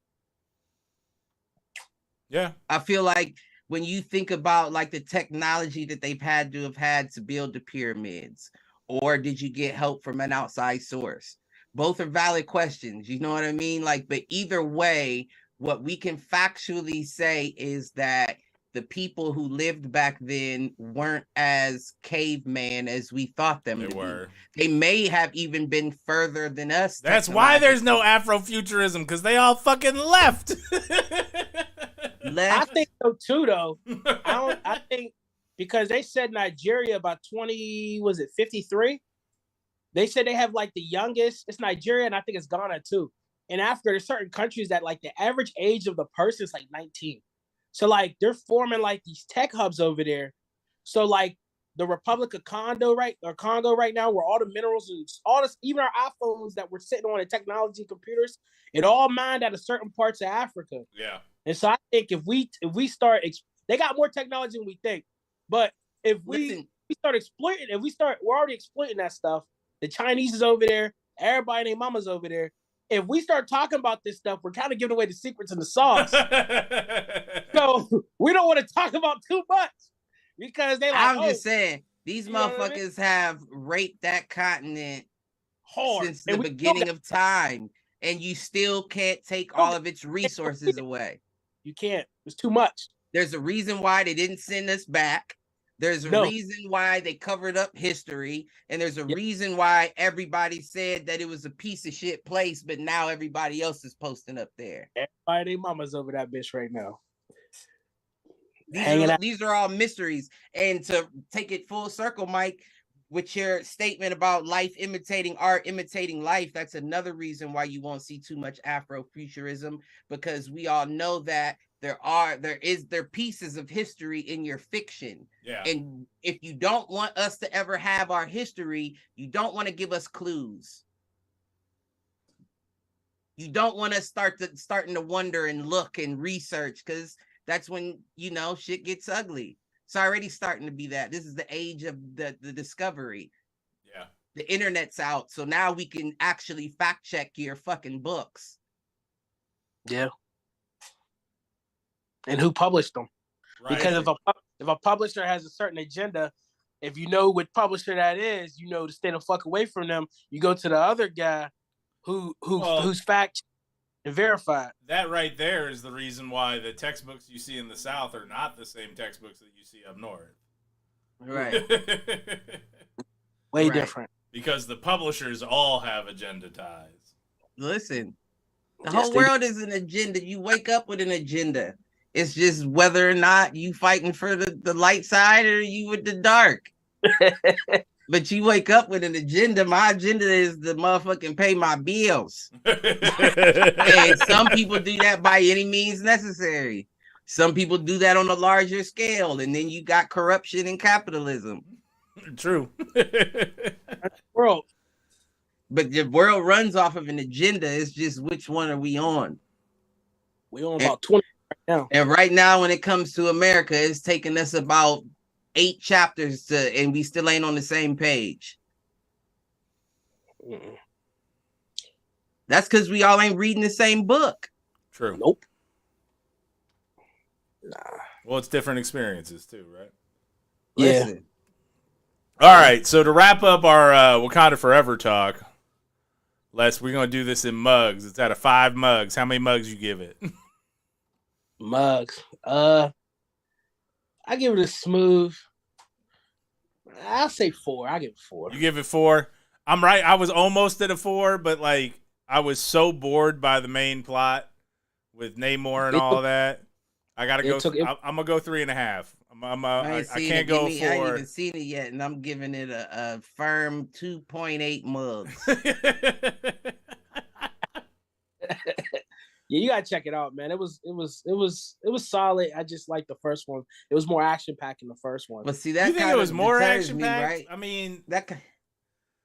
Yeah. I feel like when you think about, like, the technology that they've had to build the pyramids, or did you get help from an outside source? Both are valid questions. You know what I mean? Like, but either way, what we can factually say is that the people who lived back then weren't as caveman as we thought them to be. They may have even been further than us. That's why there's no Afrofuturism, because they all fucking left. I think so too, though. I think because they said Nigeria about 53? They said they have like the youngest. It's Nigeria, and I think it's Ghana too. And after there's certain countries that like the average age of the person is like 19. So like they're forming like these tech hubs over there. So like the Republic of Congo right now, where all the minerals and all this, even our iPhones that we're sitting on, the technology computers, it all mined out of certain parts of Africa. Yeah. And so I think if we start, they got more technology than we think. But if we start exploiting, we're already exploiting that stuff. The Chinese is over there. Everybody and their mama's over there. If we start talking about this stuff, we're kind of giving away the secrets and the sauce. So we don't want to talk about too much because they like. I'm just saying, these motherfuckers have raped that continent hard since the beginning of time, and you still can't take all of its resources away. You can't. It's too much. There's a reason why they didn't send us back. There's a reason why they covered up history, and there's a reason why everybody said that it was a piece of shit place, but now everybody else is posting up there. Everybody, their mama's over that bitch right now. These are all mysteries. And to take it full circle, Mike, with your statement about life imitating art, imitating life, that's another reason why you won't see too much Afrofuturism, because we all know that there are pieces of history in your fiction. Yeah. And if you don't want us to ever have our history, you don't want to give us clues. You don't want to starting to wonder and look and research, because that's when, shit gets ugly. It's already starting to be that. This is the age of the discovery. Yeah. The internet's out. So now we can actually fact check your fucking books. Yeah. And who published them? Right. Because if a publisher has a certain agenda, if you know what publisher that is, to stay the fuck away from them. You go to the other guy who's fact and verified. That right there is the reason why the textbooks you see in the South are not the same textbooks that you see up north. Right. Way different. Because the publishers all have agenda ties. Listen, the whole world is an agenda. You wake up with an agenda. It's just whether or not you fighting for the light side or you with the dark. But you wake up with an agenda. My agenda is to motherfucking pay my bills. And some people do that by any means necessary. Some people do that on a larger scale. And then you got corruption and capitalism. True. World. But the world runs off of an agenda. It's just which one are we on? We on about 20 right now. And right now, when it comes to America, it's taking us about 8 chapters and we still ain't on the same page. Mm-mm. That's because we all ain't reading the same book. True. Nope. Nah. Well, it's different experiences too, right? Yeah. Listen. All right. So to wrap up our Wakanda Forever talk, Les, we're gonna do this in mugs. It's out of 5 mugs. How many mugs you give it? Mugs. I give it a smooth. I'll say 4. I give it 4. You give it 4. I'm right. I was almost at a 4, but like I was so bored by the main plot with Namor and all that. I gotta go. I'm gonna go 3.5. I can't go 4. I ain't even seen it yet, and I'm giving it a firm 2.8 mugs. Yeah, you gotta check it out, man. It was solid. I just like the first one. It was more action packed in the first one. But see, that you think it was more action packed, right? I mean, that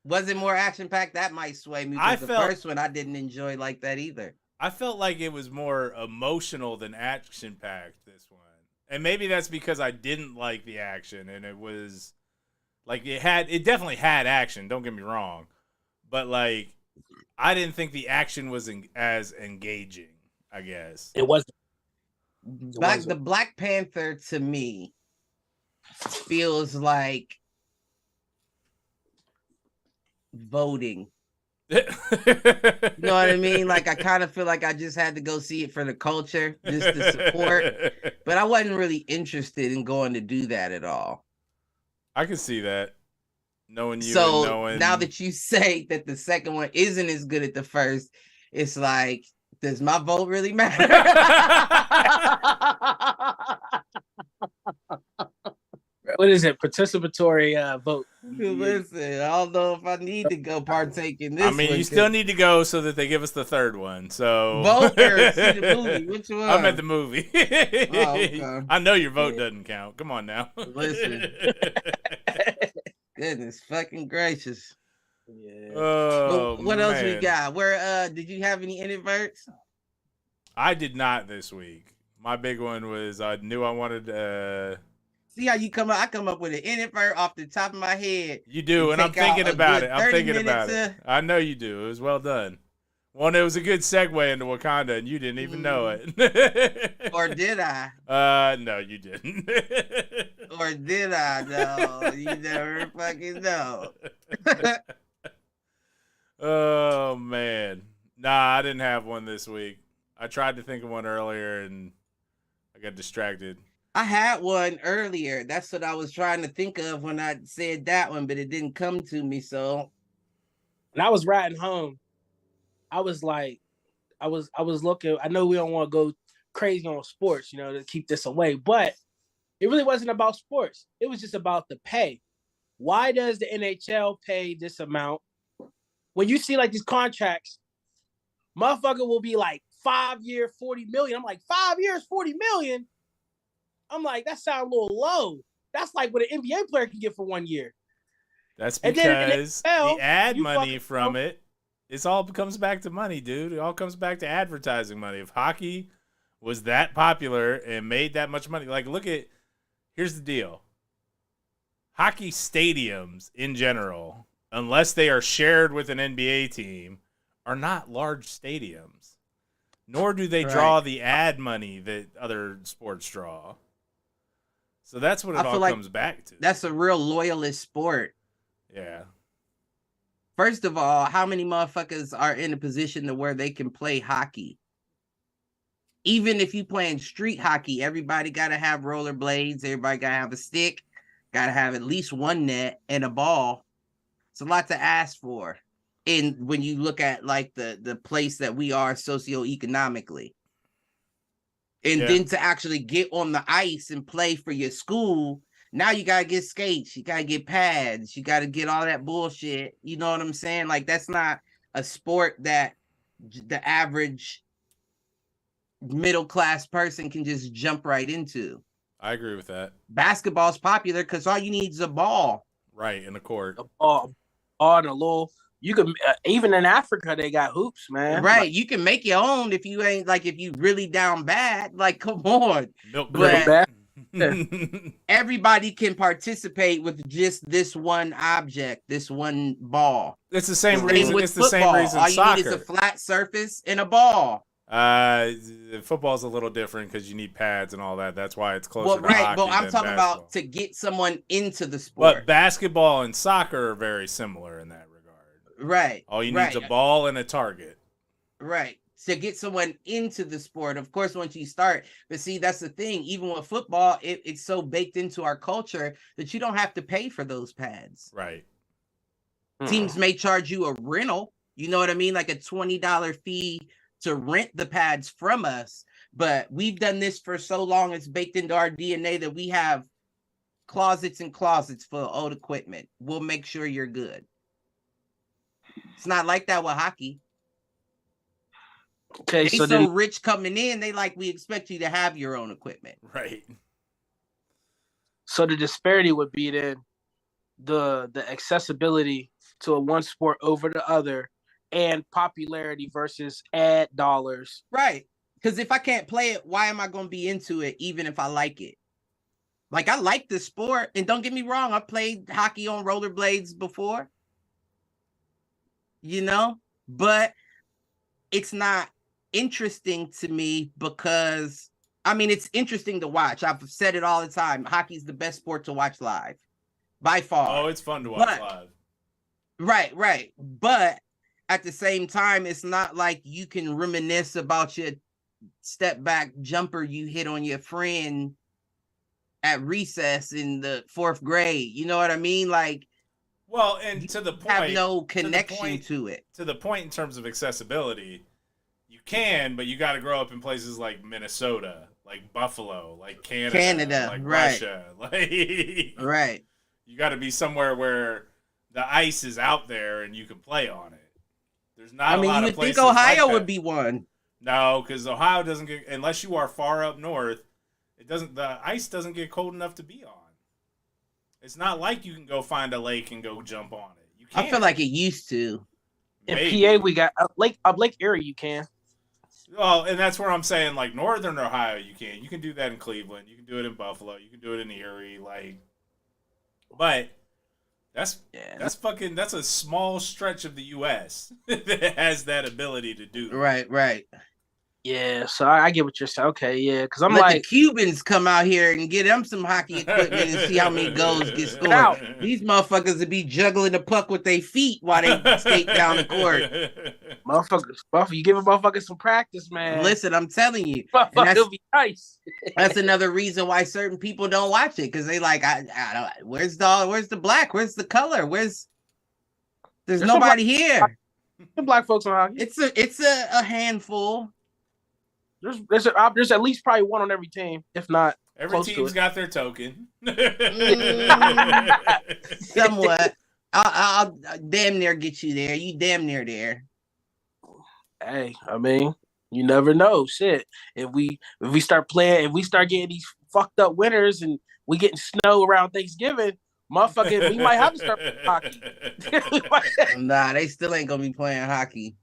was it more action packed. That might sway me. Because the first one I didn't enjoy like that either. I felt like it was more emotional than action packed. This one, and maybe that's because I didn't like the action, and it was like it definitely had action. Don't get me wrong, but like I didn't think the action was as engaging. I guess it wasn't. The Black Panther to me feels like voting. You know what I mean? Like I kind of feel like I just had to go see it for the culture, just to support. But I wasn't really interested in going to do that at all. I can see that. Knowing you, so and knowing... now that you say that the second one isn't as good as the first, it's like, does my vote really matter? What is it? Participatory vote. Listen, I don't know if I need to go partake in this. I mean, you still need to go so that they give us the third one. So vote or see the movie. Which one? I'm at the movie. Okay. I know your vote doesn't count. Come on now. Listen. Goodness fucking gracious. Yeah. Oh, what else we man. got? Where did you have any introverts? I did not this week. My big one was I knew I wanted See how you come up? I come up with an introvert off the top of my head. You do, and I'm thinking about it. I'm thinking about it. I know you do. It was well done. Well, it was a good segue into Wakanda, and you didn't even know it. Or did I? No, you didn't. Or did I? No, you never fucking know. Oh, man. Nah, I didn't have one this week. I tried to think of one earlier, and I got distracted. I had one earlier. That's what I was trying to think of when I said that one, but it didn't come to me. So when I was riding home, I was like, I was looking. I know we don't want to go crazy on sports, to keep this away, but it really wasn't about sports. It was just about the pay. Why does the NHL pay this amount? When you see like these contracts, motherfucker will be like 5 year, 40 million. I'm like, 5 years, 40 million. I'm like, that sounds a little low. That's like what an NBA player can get for 1 year. That's because the ad money from it, it all comes back to money, dude. It all comes back to advertising money. If hockey was that popular and made that much money, like here's the deal. Hockey stadiums in general, unless they are shared with an NBA team, are not large stadiums. Nor do they draw the ad money that other sports draw. So that's what it all comes back to. That's a real loyalist sport. Yeah. First of all, how many motherfuckers are in a position to where they can play hockey? Even if you playing street hockey, everybody got to have rollerblades. Everybody got to have a stick. Got to have at least one net and a ball. It's a lot to ask for. And when you look at like the place that we are socioeconomically. And then to actually get on the ice and play for your school, now you got to get skates. You got to get pads. You got to get all that bullshit. You know what I'm saying? Like, that's not a sport that the average middle-class person can just jump right into. I agree with that. Basketball's popular because all you need is a ball. Right, in the court. A ball and a little... You can even in Africa they got hoops, man. Right, like, you can make your own if you ain't like if you really down bad. Like, come on, but everybody can participate with just this one object, this one ball. It's the same reason. It's the same reason. All you need is a flat surface and a ball. Football's a little different because you need pads and all that. That's why it's closer. Well, to right, hockey but I'm than talking basketball. about to get someone into the sport. But basketball and soccer are very similar in that regard. Right. All you need is a ball and a target. Right. To get someone into the sport, of course, once you start. But see, that's the thing. Even with football, it's so baked into our culture that you don't have to pay for those pads. Right. Teams may charge you a rental. You know what I mean? Like a $20 fee to rent the pads from us. But we've done this for so long, it's baked into our DNA that we have closets and closets full of old equipment. We'll make sure you're good. It's not like that with hockey. Okay, they so rich coming in, we expect you to have your own equipment. Right. So the disparity would be then the accessibility to a one sport over the other and popularity versus ad dollars. Right. Because if I can't play it, why am I going to be into it even if I like it? Like, I like the sport. And don't get me wrong, I played hockey on rollerblades before. But it's not interesting to me because, it's interesting to watch. I've said it all the time. Hockey's the best sport to watch live by far. Oh, it's fun to watch live. Right. But at the same time, it's not like you can reminisce about your step back jumper you hit on your friend at recess in the 4th grade. You know what I mean? Like, well, and to the point, have no connection to it. To the point in terms of accessibility, you can, but you got to grow up in places like Minnesota. like Buffalo, like Canada, like right. Russia, like Right. You got to be somewhere where the ice is out there and you can play on it. There's not a lot you of would think places Ohio like would that. be one. No, because Ohio doesn't get, unless you are far up north, the ice doesn't get cold enough to be on. It's not like you can go find a lake and go jump on it. You can't. I feel like it used to. Maybe. In PA, we got Lake Erie. You can. Well, and that's where I'm saying, like, northern Ohio, you can. You can do that in Cleveland. You can do it in Buffalo. You can do it in Erie. Like, but that's a small stretch of the U.S. that has that ability to do. Right. Yeah, so I get what you're saying. Okay, yeah, because I'm Let like the Cubans come out here and get them some hockey equipment and see how many goals get scored. These motherfuckers would be juggling the puck with their feet while they skate down the court. Motherfuckers, you give a motherfucker some practice, man. Listen, I'm telling you, It'll be nice. That's another reason why certain people don't watch it, because they like, I don't. Where's the black? Where's the color? There's nobody here. The black folks on hockey. It's a handful. There's at least probably one on every team, if not. Every team's got their token. Somewhat. I'll damn near get you there. You damn near there. Hey, I mean, you never know. Shit. If we start playing, if we start getting these fucked up winters and we getting snow around Thanksgiving, motherfucker, we might have to start playing hockey. Nah, they still ain't gonna be playing hockey.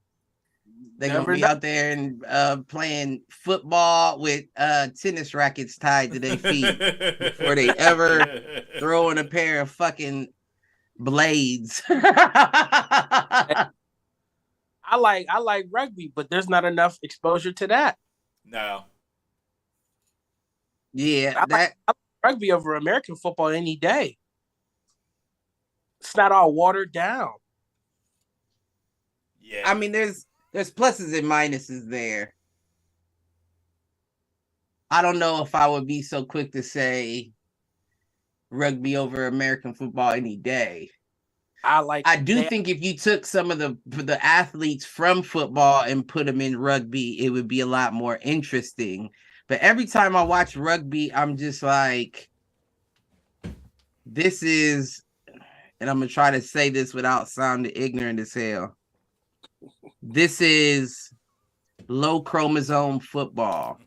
They're going to be out there and playing football with tennis rackets tied to their feet before they ever throw in a pair of fucking blades. I like rugby, but there's not enough exposure to that. No. Yeah, I like rugby over American football any day. It's not all watered down. Yeah. I mean, there's pluses and minuses there. I don't know if I would be so quick to say rugby over American football any day. I do think if you took some of the athletes from football and put them in rugby, it would be a lot more interesting. But every time I watch rugby, I'm just like, this is, and I'm going to try to say this without sounding ignorant as hell. This is low chromosome football.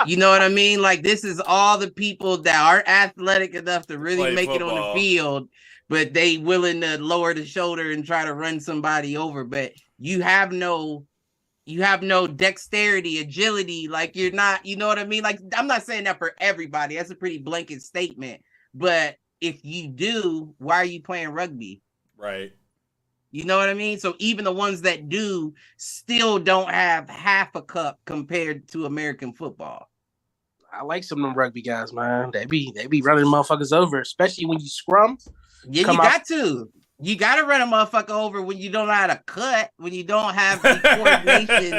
You know what I mean? Like, this is all the people that aren't athletic enough to really make it on the field, but they willing to lower the shoulder and try to run somebody over. But you have no dexterity, agility. Like, you're not, you know what I mean? Like, I'm not saying that for everybody. That's a pretty blanket statement. But if you do, why are you playing rugby? Right. You know what I mean? So even the ones that do still don't have half a cup compared to American football. I like some of them rugby guys, man. They be running motherfuckers over, especially when you scrum. Yeah, you got to. You got to run a motherfucker over when you don't know how to cut, when you don't have the coordination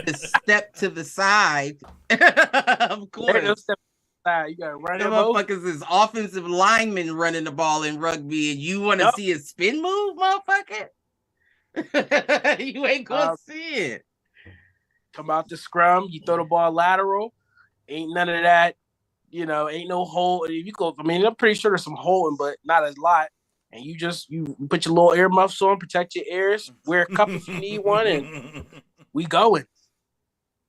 to step to the side. Of course. You gotta run them motherfuckers is offensive linemen running the ball in rugby, and you want to see a spin move, motherfucker? You ain't gonna see it. Come out the scrum, you throw the ball lateral. Ain't none of that, ain't no hole. If you go, I mean, I'm pretty sure there's some holding, but not a lot. And you put your little earmuffs on, protect your ears, wear a cup if you need one, and we going.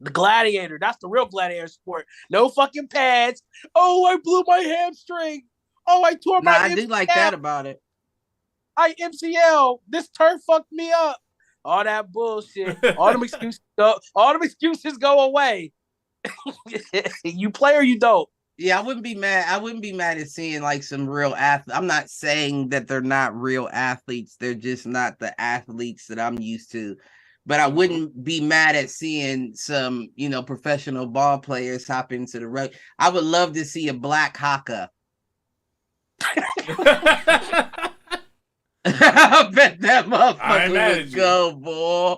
The gladiator, that's the real gladiator sport. No fucking pads. Oh, I blew my hamstring. Oh, I tore my I do like that about it. I MCL. This turf fucked me up. All that bullshit. All them excuses go away. You play or you don't. Yeah, I wouldn't be mad. I wouldn't be mad at seeing like some real athletes. I'm not saying that they're not real athletes. They're just not the athletes that I'm used to. But I wouldn't be mad at seeing some, professional ball players hop into the rugby. I would love to see a black haka. I bet that motherfucker would go, boy.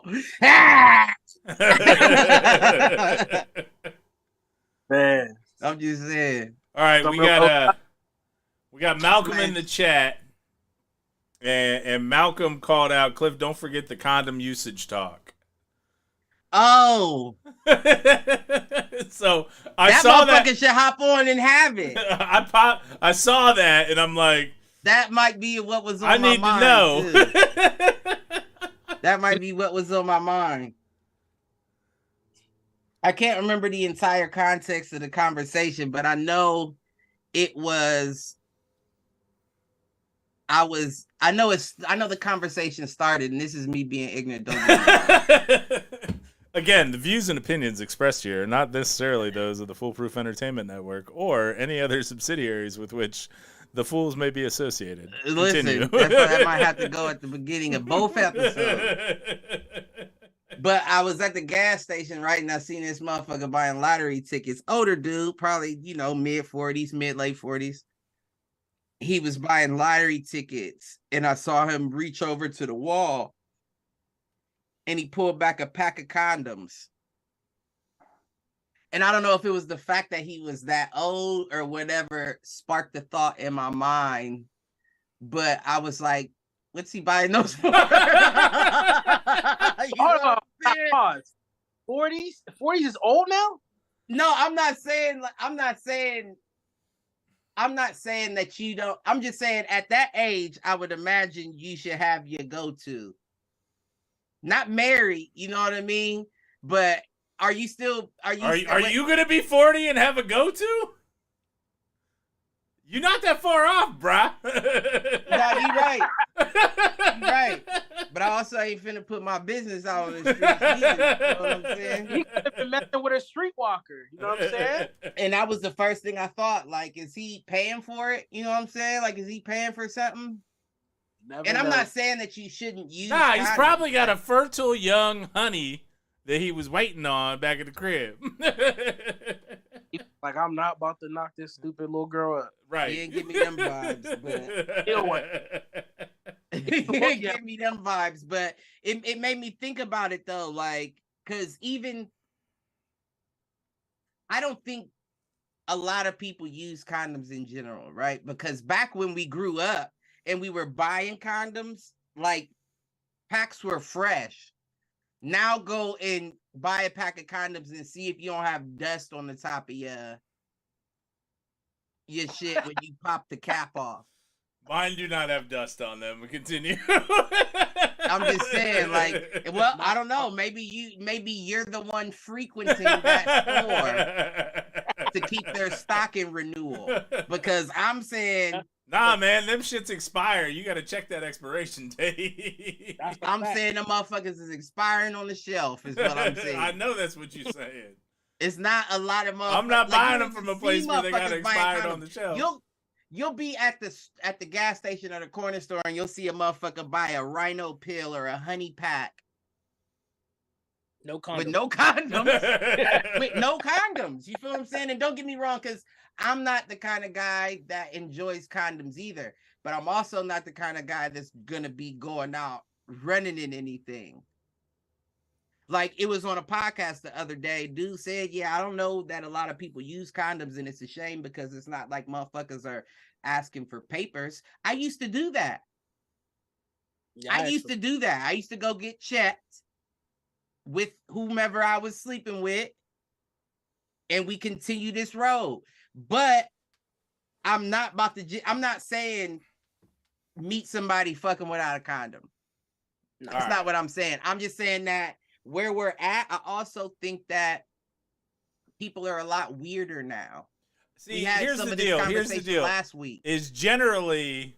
Man, I'm just saying. All right, we got Malcolm in the chat. And Malcolm called out, Cliff, don't forget the condom usage talk. Oh, So I that saw motherfucker that. should hop on and have it. I saw that, and I'm like, That might be what was I on my need to mind know. too. That might be what was on my mind. I can't remember the entire context of the conversation, but I know it was. I know the conversation started, and this is me being ignorant. Don't get me wrong. Again, the views and opinions expressed here are not necessarily those of the Foolproof Entertainment Network or any other subsidiaries with which the fools may be associated. Continue. Listen, that's why that might have to go at the beginning of both episodes. But I was at the gas station, right, and I seen this motherfucker buying lottery tickets. Older dude, probably, mid-40s, mid-late 40s. He was buying lottery tickets, and I saw him reach over to the wall, and he pulled back a pack of condoms. And I don't know if it was the fact that he was that old or whatever sparked the thought in my mind, but I was like, what's he buying those for? Hold on, pause. 40s is old now? No, I'm not saying that you don't. I'm just saying at that age, I would imagine you should have your go-to. Not married, you know what I mean? But are you gonna be 40 and have a go-to? You're not that far off, bruh. No, you right. You right. But I also ain't finna put my business out on the streets either. You know what I'm saying? He could have been messing with a streetwalker. You know what I'm saying? And that was the first thing I thought. Like, is he paying for it? You know what I'm saying? Like, is he paying for something? And I'm not saying that you shouldn't use. Nah, he's probably got a fertile young honey that he was waiting on back at the crib. Like, I'm not about to knock this stupid little girl up. Right. He didn't give me them vibes, but You know what? he didn't give me them vibes, but it made me think about it though, like, because even I don't think a lot of people use condoms in general, right? Because back when we grew up and we were buying condoms, like, packs were fresh. Now go and buy a pack of condoms and see if you don't have dust on the top of your shit when you pop the cap off. Mine do not have dust on them. Continue. I'm just saying, like, well, I don't know. Maybe you're the one frequenting that store to keep their stock in renewal. Because I'm saying, nah, man, them shits expire. You got to check that expiration date. I'm saying them motherfuckers is expiring on the shelf, is what I'm saying. I know that's what you're saying. It's not a lot of motherfuckers. I'm not buying them from a place where they got expired on the shelf. You'll be at the gas station or the corner store and you'll see a motherfucker buy a rhino pill or a honey pack. No condoms. With no condoms. With no condoms. You feel what I'm saying? And don't get me wrong, because I'm not the kind of guy that enjoys condoms either. But I'm also not the kind of guy that's gonna be going out running in anything. Like, it was on a podcast the other day. Dude said, yeah, I don't know that a lot of people use condoms, and it's a shame because it's not like motherfuckers are asking for papers. I used to do that. Yeah, I used to do that. I used to go get checked with whomever I was sleeping with, and we continue this road. But I'm not saying meet somebody fucking without a condom. No, that's not what I'm saying. I'm just saying that where we're at, I also think that people are a lot weirder now. See, here's the deal. Last week is generally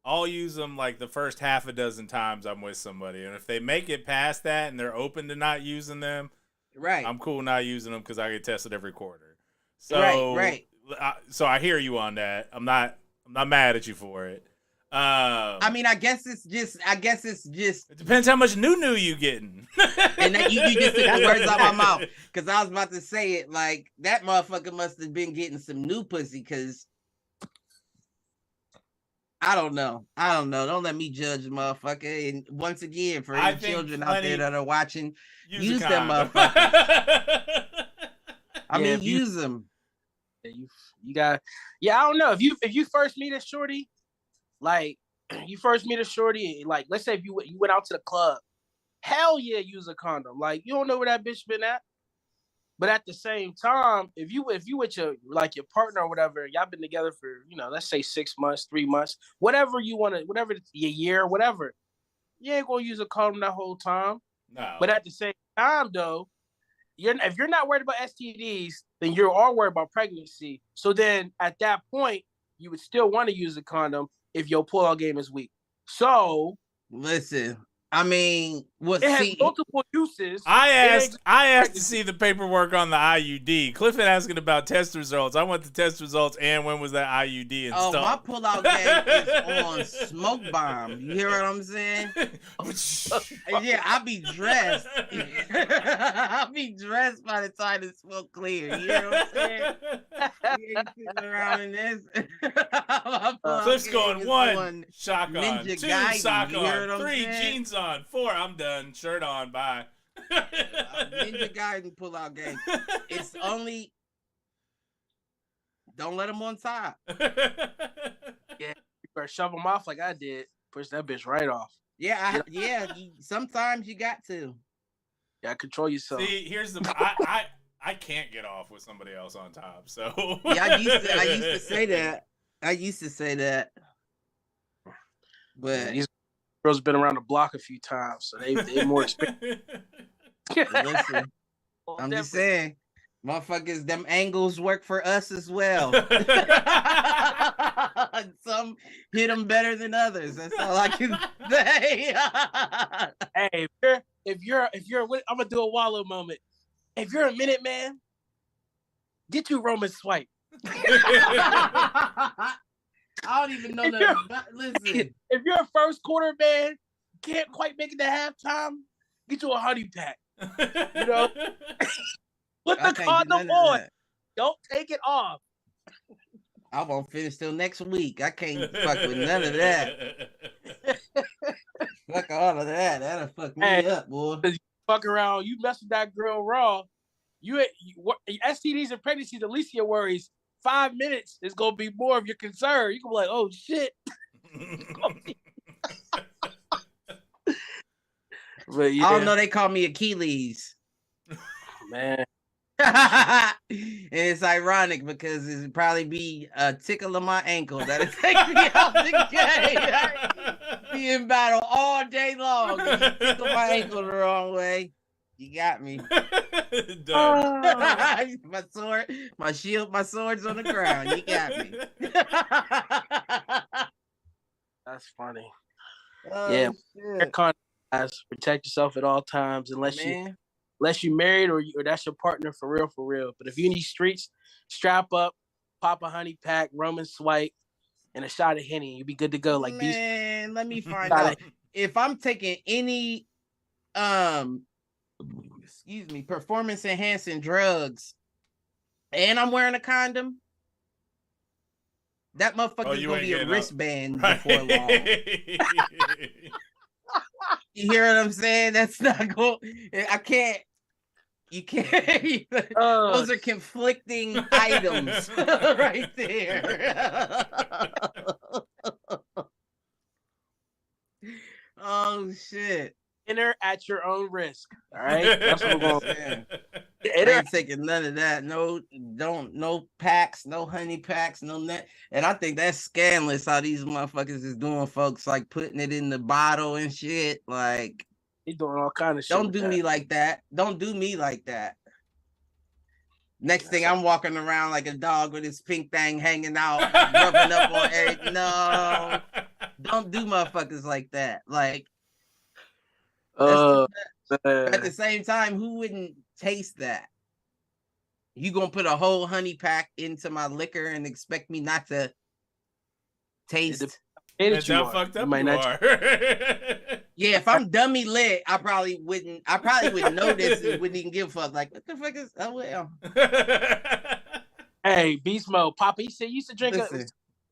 I'll use them like the first half a dozen times I'm with somebody, and if they make it past that and they're open to not using them, right, I'm cool not using them because I get tested every quarter. So right. So I hear you on that. I'm not mad at you for it. I mean, I guess it's just. It depends how much new you getting. And that, you just took the words out of my mouth, because I was about to say it. Like, that motherfucker must have been getting some new pussy, because I don't know. Don't let me judge the motherfucker. And once again, for any children out there that are watching, use them motherfuckers. Use them. You got. Yeah, I don't know. If you first meet a shorty, like, like, let's say if you went out to the club hell yeah, use a condom. Like, you don't know where that bitch been at. But at the same time, if you with your partner or whatever, y'all been together for, let's say 6 months, 3 months, whatever you want to, whatever your year, whatever, you ain't gonna use a condom that whole time. No. But at the same time, though, if you're not worried about STDs, then you're all worried about pregnancy. So then at that point, you would still want to use a condom if your pull-out game is weak. So listen, I mean, it has multiple uses. I asked to see the paperwork on the IUD. Clifford asking about test results. I want the test results and when was that IUD installed. Oh, my pull-out game is on smoke bomb. You hear what I'm saying? Yeah, I'll be dressed. I'll be dressed by the time the smoke clear. You hear what I'm saying? You ain't sitting around in this. Cliff's going 1, shock on, 2, Gaiden, sock on, 3, saying? jeans on, 4, I'm done, shirt on, bye. Ninja Gaiden pull-out game. It's only, don't let them on top. Yeah, you better shove them off like I did. Push that bitch right off. Yeah, sometimes you got to. Yeah, control yourself. See, here's the I can't get off with somebody else on top. So yeah, I used to say that. But these girls been around the block a few times, so they more experienced. Listen, I'm just saying, motherfuckers, them angles work for us as well. Some hit them better than others. That's all I can say. Hey, if you're, I'm gonna do a Wallow moment. If you're a minute man, get you Roman swipe. I don't even know that. Listen, if you're a first quarter man, can't quite make it to halftime, get you a honey pack. You know, put the condom on. Don't take it off. I won't finish till next week. I can't fuck with none of that. Fuck all of that. That'll fuck me up, boy. You fuck around, you mess with that girl raw. You STDs and pregnancies, the least of your worries. 5 minutes is gonna be more of your concern. You can be like, oh shit. But yeah. I don't know. They call me Achilles. Man. And it's ironic because it'd probably be a tickle of my ankle that'll take me out the game. Be in battle all day long. You tickle my ankle the wrong way. You got me. Done. My sword, my shield, my sword's on the ground. You got me. That's funny. Oh, guys, protect yourself at all times unless you married or that's your partner for real. But if you in these streets, strap up, pop a honey pack, Roman swipe, and a shot of Henny. You'll be good to go. Like man, let me find out if I'm taking any performance enhancing drugs and I'm wearing a condom. That motherfucker's gonna be a wristband before long. You hear what I'm saying? That's not going. I can't. You can't. Those are conflicting items right there. Oh shit! Enter at your own risk. All right, that's what we're going. I ain't taking none of that. No packs, no honey packs, no net. And I think that's scandalous how these motherfuckers is doing, folks, like putting it in the bottle and shit. Like he's doing all kind of shit. Don't do me like that. Don't do me like that. Next thing I'm walking around like a dog with his pink thing hanging out, rubbing up on everything. No, don't do motherfuckers like that. Like at the same time, who wouldn't taste that? You gonna put a whole honey pack into my liquor and expect me not to taste? That's how fucked up you are. Yeah, if I'm dummy lit, I probably wouldn't notice and wouldn't even give a fuck. Like, what the fuck is? Oh well. Hey, Beast Mode, Papa. He said you used to drink.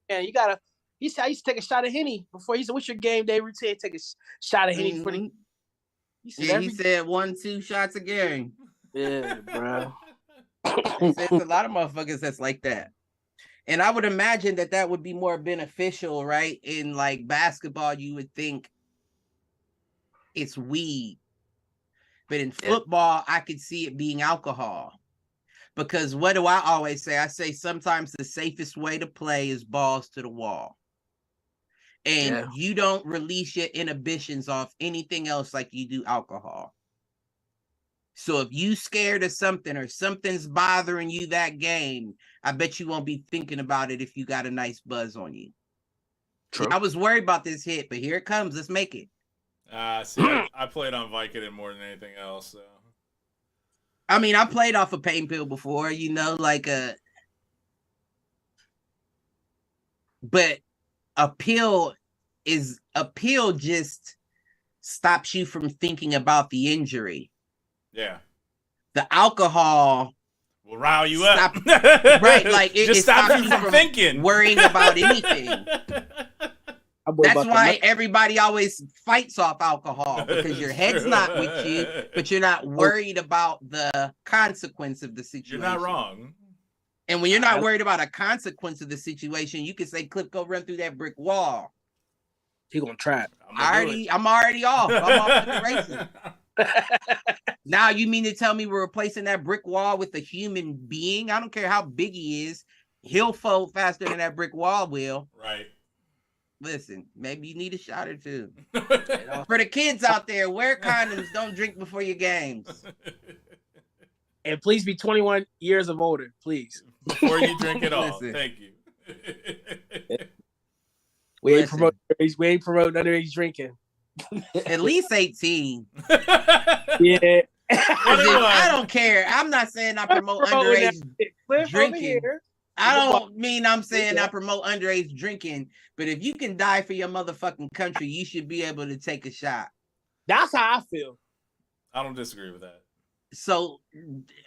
You gotta. He said I used to take a shot of Henny before. He said, "What's your game day routine? Take a shot of Henny for the." He said 1-2 shots a game. Yeah, bro. There's a lot of motherfuckers that's like that. And I would imagine that would be more beneficial, right? In like basketball, you would think it's weed. But in football, I could see it being alcohol. Because what do I always say? I say sometimes the safest way to play is balls to the wall. And you don't release your inhibitions off anything else like you do alcohol. So if you scared of something or something's bothering you that game, I bet you won't be thinking about it if you got a nice buzz on you. True. I was worried about this hit, but here it comes. Let's make it. See, I played on Vicodin more than anything else. So. I mean, I played off a pain pill before, you know, but a pill just stops you from thinking about the injury. Yeah. The alcohol will rile you up. Right, like it stops you from thinking, worrying about anything. That's why everybody always fights off alcohol, because your head's not with you, but you're not worried about the consequence of the situation. You're not wrong. And when you're not worried about a consequence of the situation, you can say, Clip, go run through that brick wall. He gonna try it. I'm already off. I'm off the races. Now you mean to tell me we're replacing that brick wall with a human being? I don't care how big he is. He'll fold faster than that brick wall will. Right. Listen, maybe you need a shot or two. For the kids out there, wear condoms. Don't drink before your games. And please be 21 years of older, please. Before you drink it all. Thank you. We ain't promoting underage drinking. At least 18. Yeah. I don't care. I'm not saying I promote underage drinking. I'm saying I promote underage drinking, but if you can die for your motherfucking country, you should be able to take a shot. That's how I feel. I don't disagree with that. So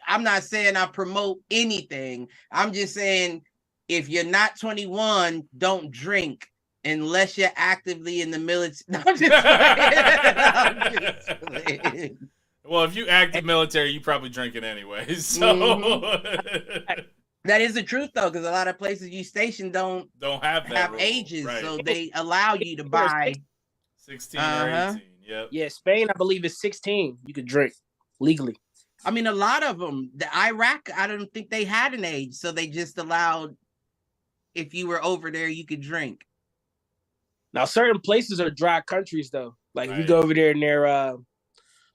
I'm not saying I promote anything. I'm just saying if you're not 21, don't drink unless you're actively in the military. No, I'm just playing. Well, if you active military, you probably drink it anyway. So that is the truth, though, because a lot of places you station don't have ages, right. So they allow you to buy 16 or 18. Yep. Yeah, Spain, I believe, is 16. You could drink legally. I mean, a lot of them. The Iraq, I don't think they had an age, so they just allowed if you were over there, you could drink. Now, certain places are dry countries, though. Like if you go over there near,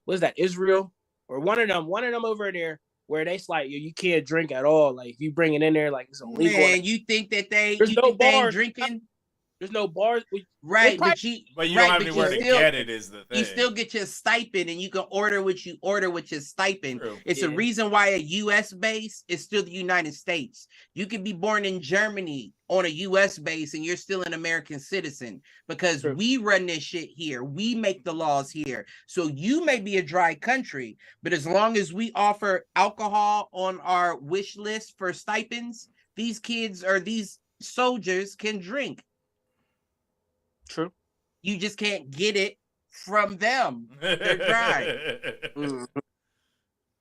what is that, Israel, or one of them over there. Where they like you can't drink at all. Like if you bring it in there, like it's illegal. Man, you think that they ain't drinking? There's no bars, right? But you don't have anywhere to get it. Is the thing. You still get your stipend, and you can order what you order with your stipend. True. It's a reason why a U.S. base is still the United States. You could be born in Germany on a U.S. base, and you're still an American citizen because we run this shit here. We make the laws here. So you may be a dry country, but as long as we offer alcohol on our wish list for stipends, these kids or these soldiers can drink. True. You just can't get it from them. They're dry.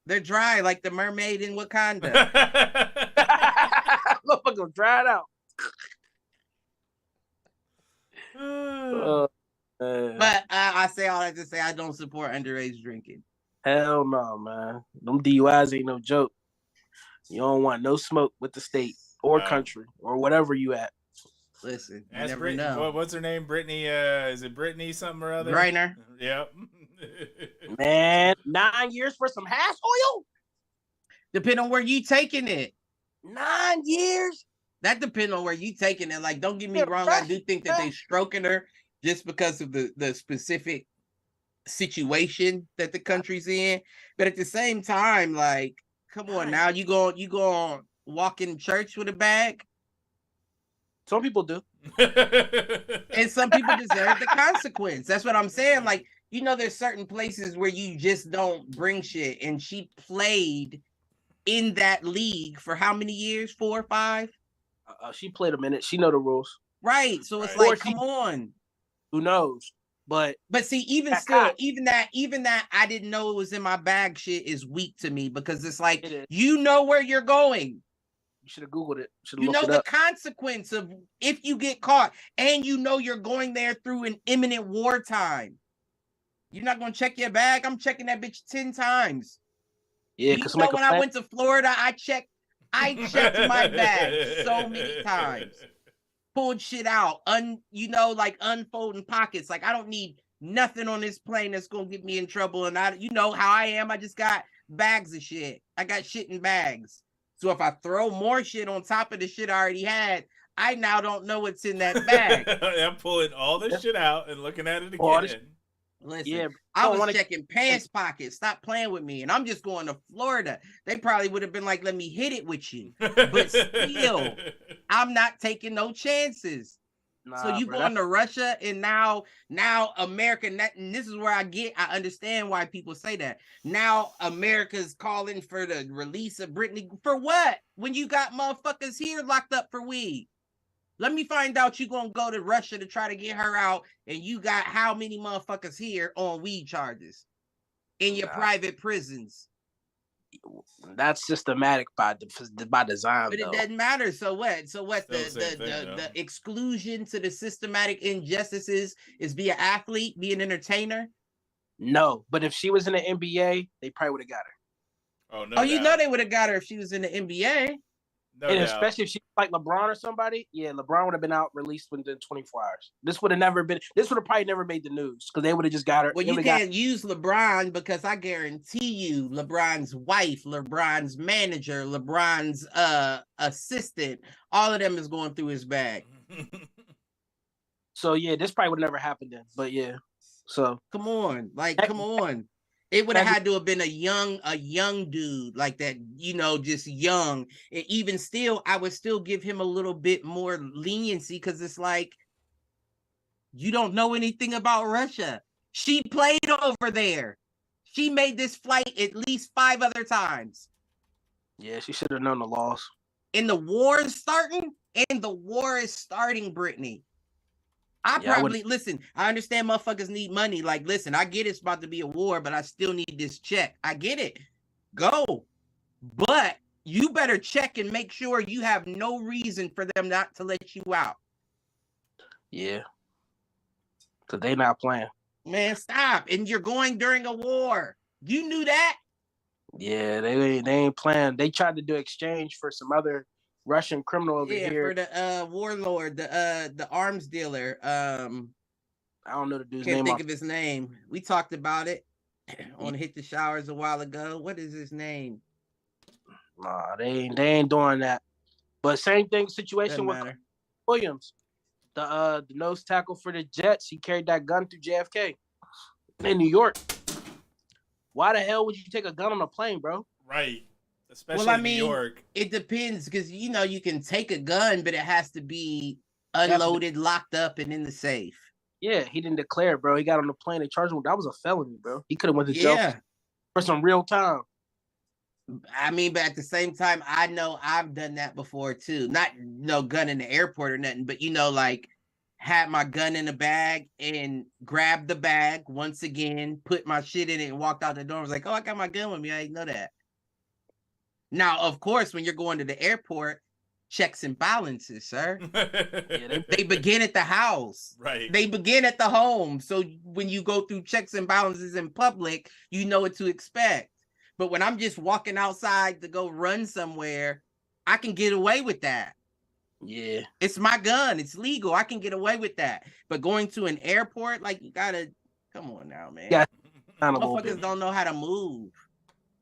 They're dry like the mermaid in Wakanda. Motherfucker dried out. But I say all that to say I don't support underage drinking. Hell no, man. Them DUIs ain't no joke. You don't want no smoke with the state or country or whatever you at. Listen, you never know. What's her name? Brittany, is it Brittany something or other? Griner. Yep. Man, 9 years for some hash oil? Depending on where you taking it. 9 years? That depends on where you taking it. Like, don't get me wrong. I do think that they stroking her just because of the specific situation that the country's in. But at the same time, like, come on now. You go walk in church with a bag? Some people do. And some people deserve the consequence. That's what I'm saying. Like, you know, there's certain places where you just don't bring shit. And she played in that league for how many years? 4 or 5? She played a minute. She know the rules. Right. So it's like, come on. Who knows? But see, even that I didn't know it was in my bag shit is weak to me because it's like, you know where you're going. You should have Googled it. You know the consequence of if you get caught, and you know you're going there through an imminent wartime. You're not gonna check your bag. I'm checking that bitch 10 times. Yeah, because when I went to Florida, I checked my bag so many times. Pulled shit out, like unfolding pockets. Like I don't need nothing on this plane that's gonna get me in trouble. And you know how I am. I just got bags of shit. I got shit in bags. So if I throw more shit on top of the shit I already had, I now don't know what's in that bag. I'm pulling all this shit out and looking at it again. Listen, yeah, I was checking pants pockets. Stop playing with me. And I'm just going to Florida. They probably would have been like, let me hit it with you. But still, I'm not taking no chances. So you going to Russia and now America, and this is where I understand why people say that. Now America's calling for the release of Britney. For what? When you got motherfuckers here locked up for weed. Let me find out you gonna go to Russia to try to get her out, and you got how many motherfuckers here on weed charges in your private prisons? That's systematic by design, but it doesn't matter. So what? The exclusion to the systematic injustices is be an athlete, be an entertainer. No, but if she was in the NBA, they probably would have got her. Oh no! You know they would have got her if she was in the NBA. No and doubt. Especially if she's like LeBron or somebody, yeah, LeBron would have been out released within 24 hours. This would have probably never made the news because they would have just got her. Well, you can't use LeBron because I guarantee you LeBron's wife, LeBron's manager, LeBron's assistant, all of them is going through his bag. So yeah, this probably would have never happened then. But yeah. So come on. It would have had to have been a young dude like that, just young. And even still, I would still give him a little bit more leniency because it's like, you don't know anything about Russia. She played over there. She made this flight at least 5 other times. Yeah, she should have known the laws. And the war is starting, Brittany. Listen, I understand motherfuckers need money. Like, listen, I get it's about to be a war, but I still need this check. I get it. Go. But you better check and make sure you have no reason for them not to let you out. Yeah. Because they not playing. Man, stop. And you're going during a war. You knew that? Yeah, they ain't playing. They tried to do exchange for some other Russian criminal over here. For the warlord, the arms dealer. I don't know the dude's name. Can't think of his name. We talked about it on Hit the Showers a while ago. What is his name? Nah, they ain't doing that. But same situation with Williams, the nose tackle for the Jets. He carried that gun through JFK in New York. Why the hell would you take a gun on a plane, bro? Right. Especially in New York. It depends because you can take a gun, but it has to be unloaded, locked up, and in the safe. Yeah, he didn't declare, bro. He got on the plane. They charged him. That was a felony, bro. He could have went to jail for some real time. I mean, but at the same time, I know I've done that before too. Not no gun in the airport or nothing, but had my gun in a bag and grabbed the bag once again, put my shit in it, and walked out the door. I was like, oh, I got my gun with me. I didn't know that. Now, of course, when you're going to the airport, checks and balances, sir. They begin at the house. Right. They begin at the home. So when you go through checks and balances in public, you know what to expect. But when I'm just walking outside to go run somewhere, I can get away with that. Yeah. It's my gun. It's legal. I can get away with that. But going to an airport, you gotta, come on now, man. Yeah. Motherfuckers don't know how to move.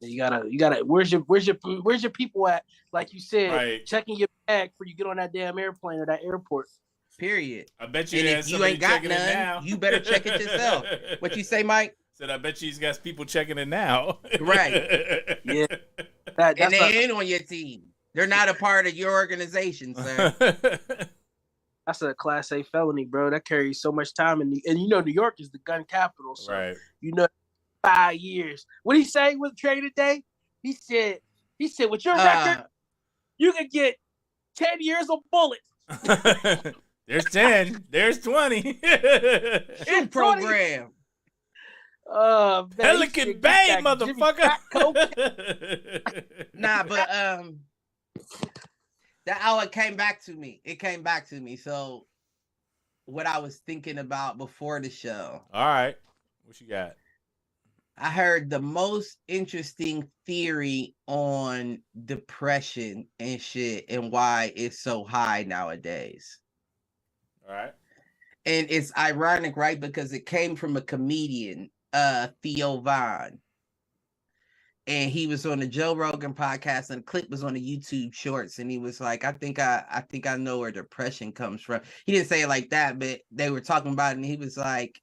You gotta. Where's your people at? Like you said, right. Checking your bag before you get on that damn airplane or that airport. Period. I bet you. And if you ain't got none, you better check it yourself. What you say, Mike? Said I bet you's got people checking it now. Right. Yeah. And they ain't on your team. They're not a part of your organization, sir. That's a Class A felony, bro. That carries so much time, and New York is the gun capital. So right. 5 years. What he say with trade today? He said with your record, you can get 10 years of bullets. There's 10. There's 20. Shoot program. Pelican Bay, motherfucker. Nah, but it came back to me. It came back to me. So what I was thinking about before the show. All right. What you got? I heard the most interesting theory on depression and shit and why it's so high nowadays. All right. And it's ironic, right? Because it came from a comedian, Theo Von. And he was on the Joe Rogan podcast, and the clip was on the YouTube Shorts, and he was like, I think I know where depression comes from. He didn't say it like that, but they were talking about it, and he was like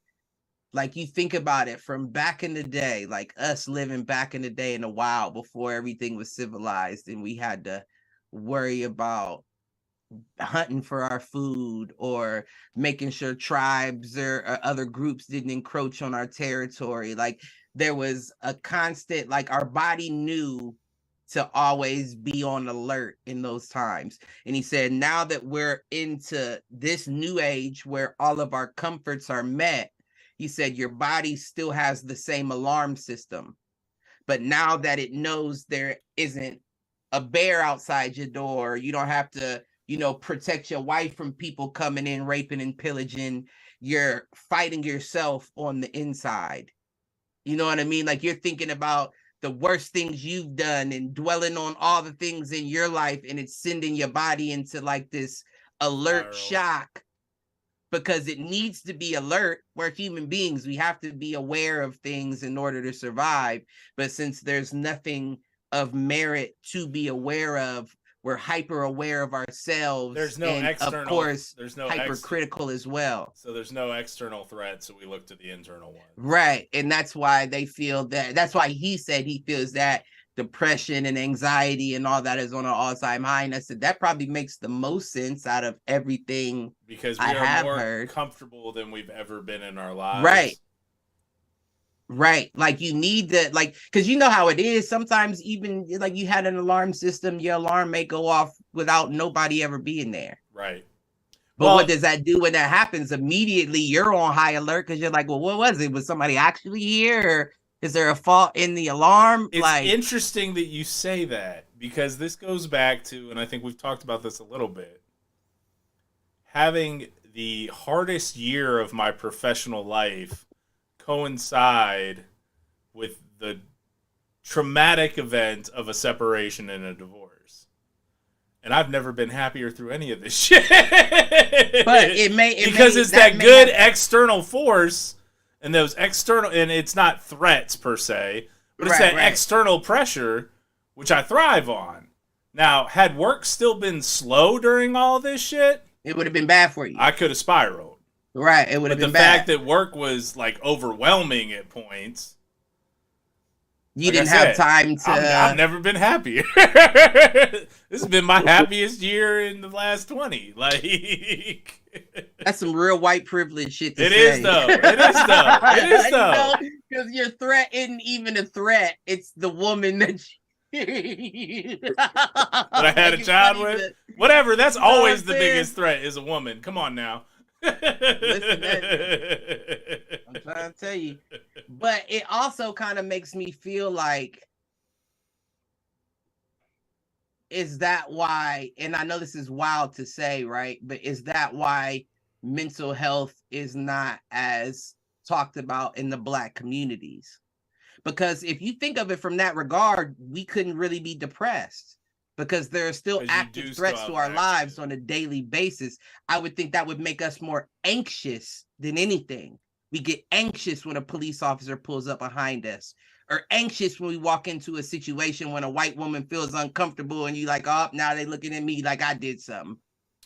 you think about it from back in the day, like us living back in the day in the wild before everything was civilized, and we had to worry about hunting for our food or making sure tribes or other groups didn't encroach on our territory. Like there was a constant, like our body knew to always be on alert in those times. And he said, now that we're into this new age where all of our comforts are met, he said, your body still has the same alarm system. But now that it knows there isn't a bear outside your door, you don't have to, protect your wife from people coming in, raping and pillaging. You're fighting yourself on the inside. You know what I mean? Like you're thinking about the worst things you've done and dwelling on all the things in your life, and it's sending your body into like this alert shock because it needs to be alert. We're human beings. We have to be aware of things in order to survive. But since there's nothing of merit to be aware of, we're hyper aware of ourselves. There's no and external. Of course, there's no hypercritical as well. So there's no external threat. So we look to the internal one. Right, and that's why they feel that. That's why he said he feels that depression and anxiety and all that is on an all-time high. And I said that probably makes the most sense out of everything because we are more comfortable than we've ever been in our lives. Right. Like you need to, like, because you know how it is. Sometimes even like you had an alarm system, your alarm may go off without nobody ever being there. Right. But what does that do when that happens? Immediately you're on high alert because you're like, well, what was it? Was somebody actually here? Or is there a fault in the alarm? It's interesting that you say that because this goes back to, and I think we've talked about this a little bit, having the hardest year of my professional life coincide with the traumatic event of a separation and a divorce. And I've never been happier through any of this shit. But it's that good external force and those external, and it's not threats per se, but it's that external pressure, which I thrive on. Now, had work still been slow during all of this shit, it would have been bad for you. I could have spiraled. Right, it would have been bad. But the fact that work was like overwhelming at points, you didn't have time to. I've never been happier. This has been my happiest year in the last 20. Like that's some real white privilege shit to say. It is though. Because your threat isn't even a threat. It's the woman that that I had a child with. Whatever. That's always the biggest threat is a woman. Come on now. Listen, I'm trying to tell you, but it also kind of makes me feel like, is that why? And I know this is wild to say, right? But is that why mental health is not as talked about in the Black communities? Because if you think of it from that regard, we couldn't really be depressed. Because there are still active threats to our lives on a daily basis. I would think that would make us more anxious than anything. We get anxious when a police officer pulls up behind us, or anxious when we walk into a situation when a white woman feels uncomfortable and you like, oh, now they looking at me like I did something.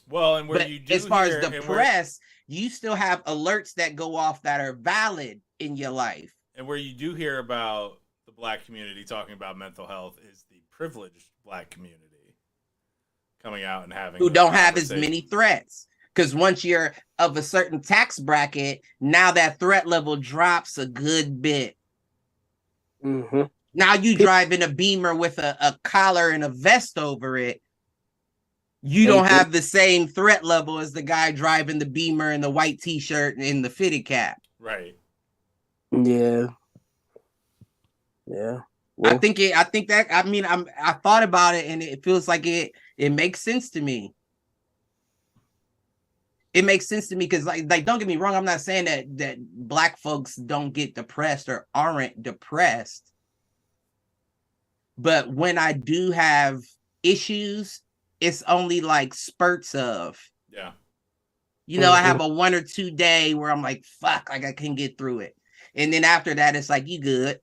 Well, and as far as depressed, you still have alerts that go off that are valid in your life. And where you do hear about the Black community talking about mental health is the privileged Black community coming out and having who don't have as many threats. Because once you're of a certain tax bracket, now that threat level drops a good bit. Mm-hmm. Now you driving a Beamer with a collar and a vest over it. You don't have the same threat level as the guy driving the Beamer in the white t-shirt and the fitted cap. Right. Yeah. Yeah. Well, I thought about it and it feels like it makes sense to me. it makes sense to me because like don't get me wrong, I'm not saying that Black folks don't get depressed or aren't depressed, but when I do have issues, it's only like spurts of, you know, I have a 1 or 2 day where I'm like, fuck, like I can get through it, and then after that it's like, you good,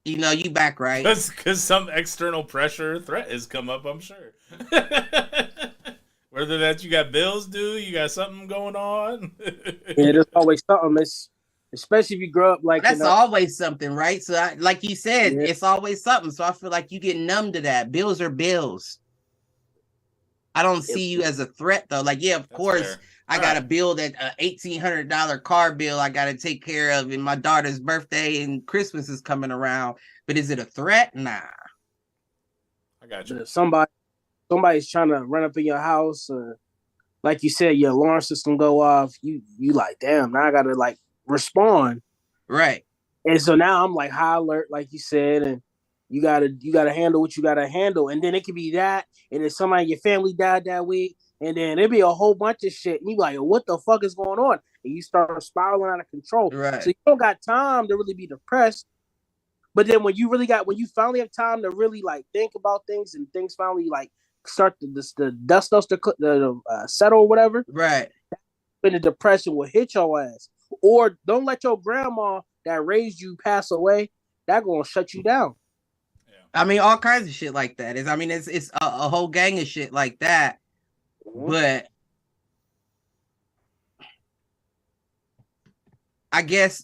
you know, you back right, because some external pressure or threat has come up, I'm sure. Whether that you got bills due, you got something going on. Yeah, there's always something. It's, especially if you grow up like, that's always something, right? So like you said, it's always something. So I feel like you get numb to that. Bills are bills. I don't see you as a threat though. Like, yeah, of course, fair. I got a bill that $1,800 car bill I got to take care of, and my daughter's birthday and Christmas is coming around. But is it a threat? Nah. I got you. Somebody's trying to run up in your house, like you said, your alarm system go off. You like, damn, now I gotta like respond, right? And so now I'm like high alert, like you said, and you gotta handle what you gotta handle, and then it could be that, and then somebody in your family died that week, and then it'd be a whole bunch of shit, and you like, what the fuck is going on? And you start spiraling out of control. Right. So you don't got time to really be depressed. But then when you finally have time to really like think about things, and things finally like start the dust starts to settle or whatever, right? Then the depression will hit your ass. Or don't let your grandma that raised you pass away. That gonna shut you down. Yeah. I mean, all kinds of shit like that. It's a whole gang of shit like that. Mm-hmm. But I guess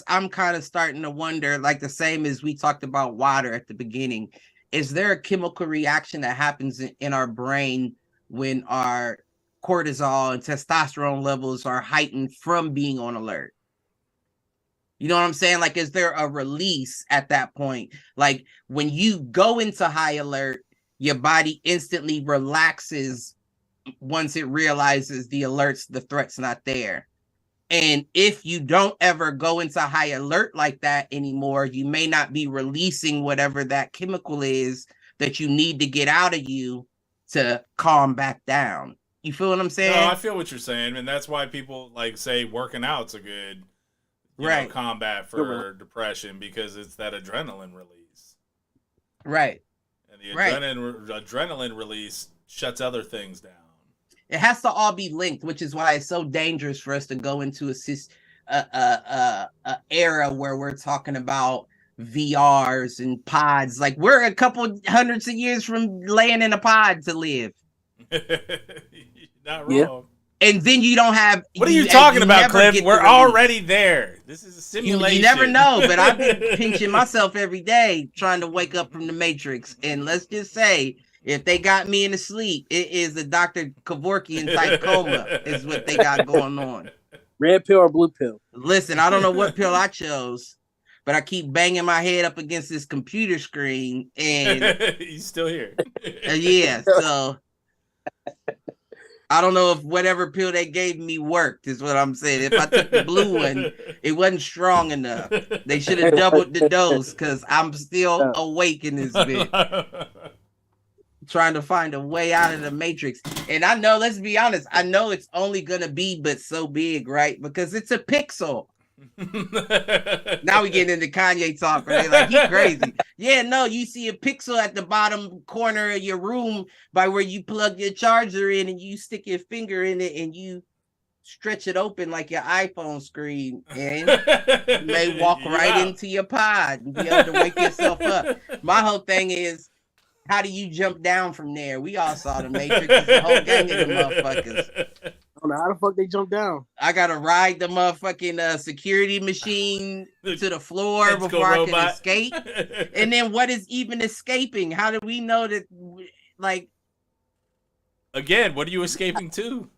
I'm kind of starting to wonder, like the same as we talked about water at the beginning. Is there a chemical reaction that happens in our brain when our cortisol and testosterone levels are heightened from being on alert? You know what I'm saying? Like, is there a release at that point? Like, when you go into high alert, your body instantly relaxes once it realizes the threat's not there. And if you don't ever go into high alert like that anymore, you may not be releasing whatever that chemical is that you need to get out of you to calm back down. You feel what I'm saying? No, I feel what you're saying. And that's why people like say working out's a good combat for depression, because it's that adrenaline release. Right. And the adrenaline release shuts other things down. It has to all be linked, which is why it's so dangerous for us to go into a era where we're talking about VRs and pods. Like, we're a couple hundreds of years from laying in a pod to live. Not wrong. Yeah. And then you don't have... What are you talking about, Cliff? We're already there. This is a simulation. You never know, but I've been pinching myself every day trying to wake up from the Matrix. And let's just say... if they got me in the sleep, it is a Dr. Kevorkian type coma is what they got going on. Red pill or blue pill? Listen, I don't know what pill I chose, but I keep banging my head up against this computer screen, and he's still here. Yeah, so I don't know if whatever pill they gave me worked, is what I'm saying. If I took the blue one, it wasn't strong enough. They should have doubled the dose, because I'm still awake in this bit. Trying to find a way out of the Matrix. And I know, let's be honest, I know it's only gonna be but so big, right? Because it's a pixel. Now we getting into Kanye talk, right? Like, he crazy. Yeah, no, you see a pixel at the bottom corner of your room by where you plug your charger in, and you stick your finger in it and you stretch it open like your iPhone screen, and you may walk right into your pod and be able to wake yourself up. My whole thing is, how do you jump down from there? We all saw the Matrix. It's a whole gang of the motherfuckers. I don't know how the fuck they jump down. I gotta ride the motherfucking security machine to the floor before I can escape. And then what is even escaping? How do we know that? Like, again, what are you escaping to?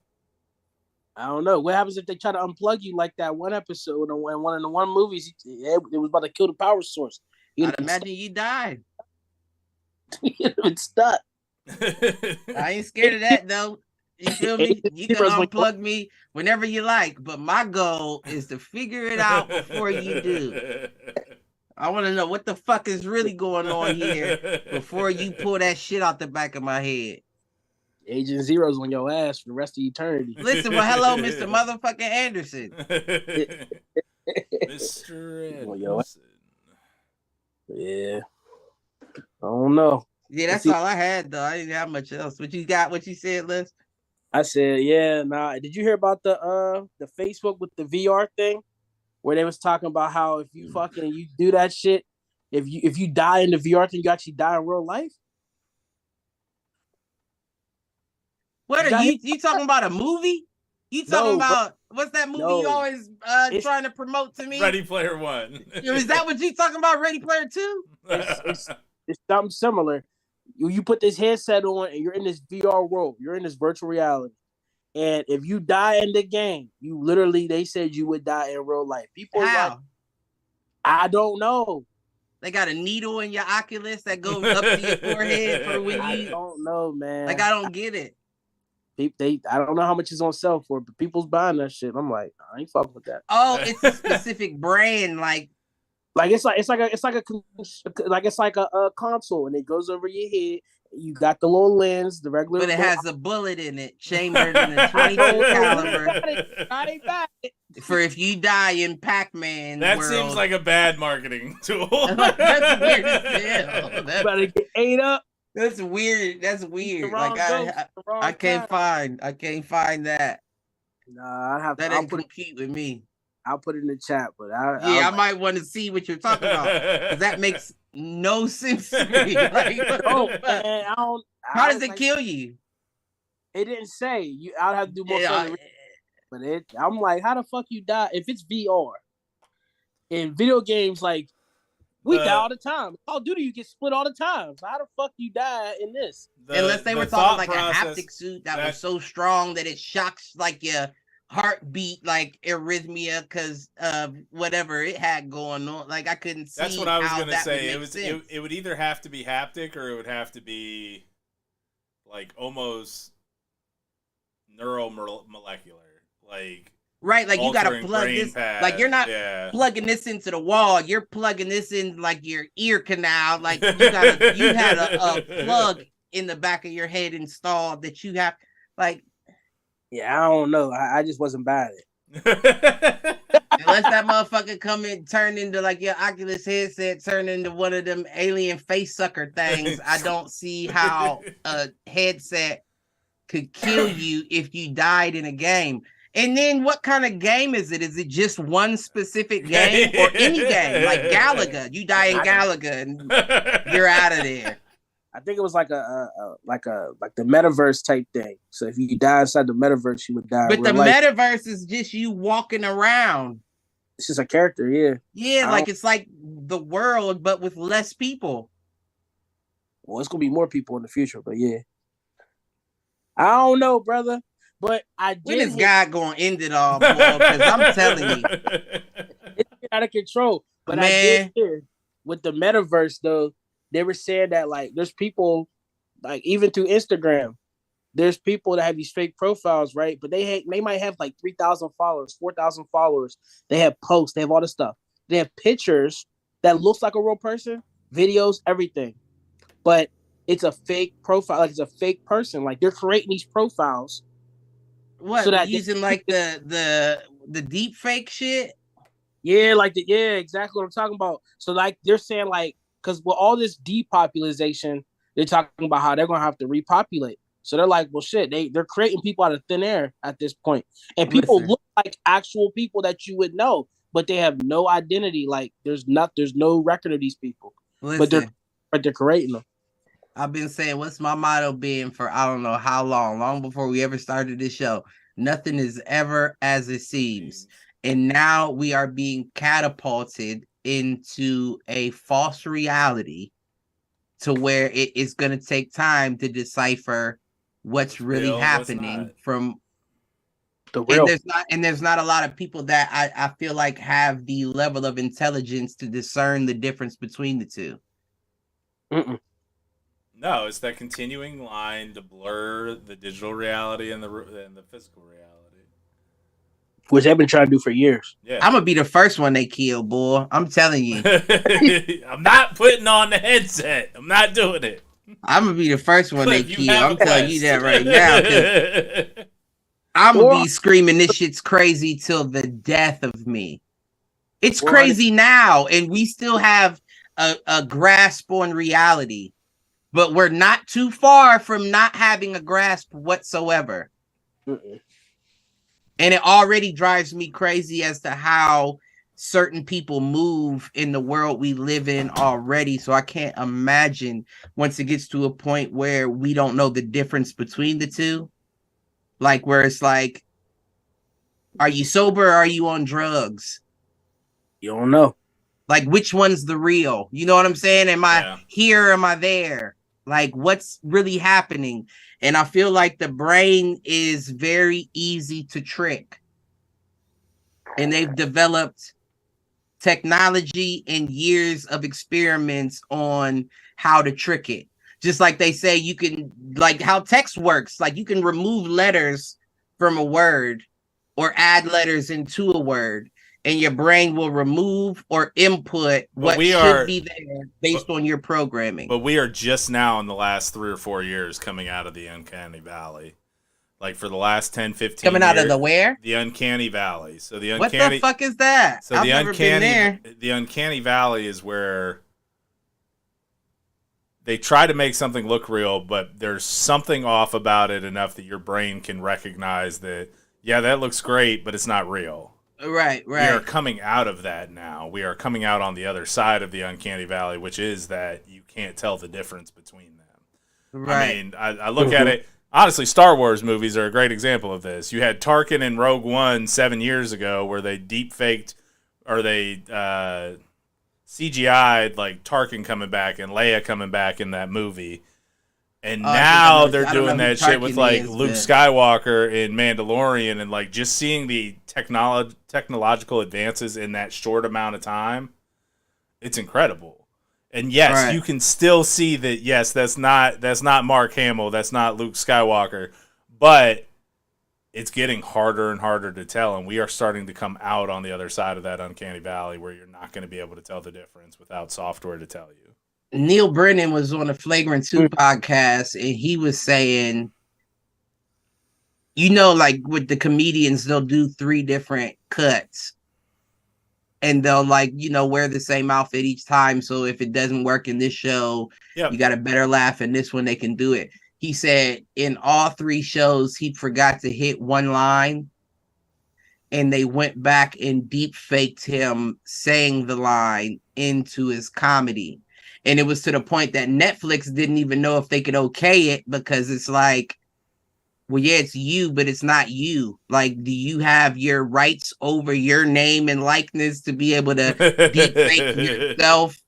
I don't know. What happens if they try to unplug you like that one episode in one of the one movies? It was about to kill the power source. I'd imagine you died. It's stuck. I ain't scared of that though. You feel me? You can unplug me whenever you like, but my goal is to figure it out before you do. I want to know what the fuck is really going on here before you pull that shit out the back of my head. Agent Zero's on your ass for the rest of eternity. Listen, well, hello, Mr. Motherfucking Anderson. Mr. On your Anderson. Yeah. I don't know. Yeah, that's all I had though. I didn't have much else. What you got? What you said, Liz? I said, yeah, nah. Did you hear about the Facebook with the VR thing? Where they was talking about how if you do that shit, if you die in the VR thing, you actually die in real life. What are you talking about a movie? You talking about what's that movie you always trying to promote to me? Ready Player One. Is that what you talking about? Ready Player Two? It's something similar. You put this headset on and you're in this VR world. You're in this virtual reality. And if you die in the game, you literally, they said you would die in real life. People How? like, I don't know. They got a needle in your Oculus that goes up to your forehead for when you. I don't know, man. Like I don't get it. I don't know how much it's on sale for, but people's buying that shit. I'm like, I ain't fucking with that. Oh, it's a specific brand, like it's like a console, and it goes over your head. You got the little lens, the regular. But it has a bullet in it, chambered in a 22 caliber. For if you die in Pac-Man, that world. Seems like a bad marketing tool. That's weird as hell. You better get ate up. That's weird. That's weird. Like I can't find that. Nah, that didn't compete with me. I'll put it in the chat, but I might want to see what you're talking about because that makes no sense to me. Like, man, how does it kill you? It didn't say. I'd have to do more. But I'm like, how the fuck you die if it's VR? In video games, like we die all the time. Call of Duty, you get split all the time. So how the fuck you die in this? Unless they were talking like a haptic suit that was so strong that it shocks like your heartbeat, like arrhythmia, because of whatever it had going on. Like I couldn't see. That's what I was going to say. It would either have to be haptic or it would have to be like almost neuromolecular, like. Right, like you gotta plug this. Like you're not plugging this into the wall. You're plugging this in like your ear canal. Like you had a plug in the back of your head installed that you have. Like, yeah, I don't know. I just wasn't buying it. Unless that motherfucker come in, turn into like your Oculus headset, turn into one of them alien face sucker things. I don't see how a headset could kill you if you died in a game. And then what kind of game is it? Is it just one specific game or any game? Like Galaga. You die in Galaga and you're out of there. I think it was like the metaverse type thing. So if you die inside the metaverse, you would die. But the metaverse is just you walking around. It's just a character, yeah. Yeah, like it's like the world, but with less people. Well, it's gonna be more people in the future, but yeah. I don't know, brother. But I did. When is God going to end it all, boy? Because I'm telling you, it's out of control. But man. I did hear with the metaverse, though, they were saying that like there's people, like even through Instagram, there's people that have these fake profiles, right? But they might have like 3,000 followers, 4,000 followers. They have posts, they have all this stuff. They have pictures that looks like a real person, videos, everything, but it's a fake profile. Like it's a fake person. Like they're creating these profiles. What, so that using like the deep fake shit? Yeah, exactly what I'm talking about. So like they're saying like, because with all this depopulation, they're talking about how they're gonna have to repopulate. So they're like, well, shit, they're creating people out of thin air at this point, and people look like actual people that you would know, but they have no identity. Like there's no record of these people, but they're creating them. I've been saying, what's my motto been for I don't know how long before we ever started this show. Nothing is ever as it seems. And now we are being catapulted into a false reality to where it is going to take time to decipher what's really happening from the real. And there's not a lot of people that I feel like have the level of intelligence to discern the difference between the two. Mm-mm. No, it's that continuing line to blur the digital reality and the physical reality, which they've been trying to do for years. Yeah, I'm gonna be the first one they kill, boy. I'm telling you. I'm not putting on the headset. I'm not doing it. I'm gonna be the first one they Cliff, you kill. have a I'm telling you quest. that right now. 'Cause I'm gonna be screaming this shit's crazy till the death of me. It's crazy now, and we still have a grasp on reality, but we're not too far from not having a grasp whatsoever. Mm-mm. And it already drives me crazy as to how certain people move in the world we live in already. So I can't imagine once it gets to a point where we don't know the difference between the two. Like where it's like, are you sober or are you on drugs? You don't know. Like which one's the real? You know what I'm saying? Am I here? Am I there? Like what's really happening? And I feel like the brain is very easy to trick. And they've developed technology and years of experiments on how to trick it. Just like they say, you can, like how text works, like you can remove letters from a word or add letters into a word, and your brain will remove or input what should be there based on your programming. But we are just now in the last 3 or 4 years coming out of the uncanny valley. Like for the last 10, 15 Coming out of the where? The uncanny valley. So the uncanny. What the fuck is that? So the uncanny valley is where they try to make something look real, but there's something off about it enough that your brain can recognize that, yeah, that looks great, but it's not real. Right. We are coming out of that now. We are coming out on the other side of the uncanny valley, which is that you can't tell the difference between them. Right. I mean, I look at it. Honestly, Star Wars movies are a great example of this. You had Tarkin in Rogue One 7 years ago where they deep faked or they CGI'd like Tarkin coming back and Leia coming back in that movie. And now they're doing that shit with like Luke Skywalker in Mandalorian, and like just seeing the technological advances in that short amount of time. It's incredible. And yes, you can still see that. Yes, that's not Mark Hamill. That's not Luke Skywalker. But it's getting harder and harder to tell, and we are starting to come out on the other side of that uncanny valley where you're not going to be able to tell the difference without software to tell you. Neil Brennan was on a Flagrant 2 podcast, and he was saying, you know, like with the comedians, they'll do 3 different cuts. And they'll like, you know, wear the same outfit each time. So if it doesn't work in this show, you got a better laugh in this one, they can do it. He said in all 3 shows, he forgot to hit one line. And they went back and deep faked him saying the line into his comedy. And it was to the point that Netflix didn't even know if they could okay it, because it's like, well, yeah, it's you, but it's not you. Like, do you have your rights over your name and likeness to be able to deep fake yourself?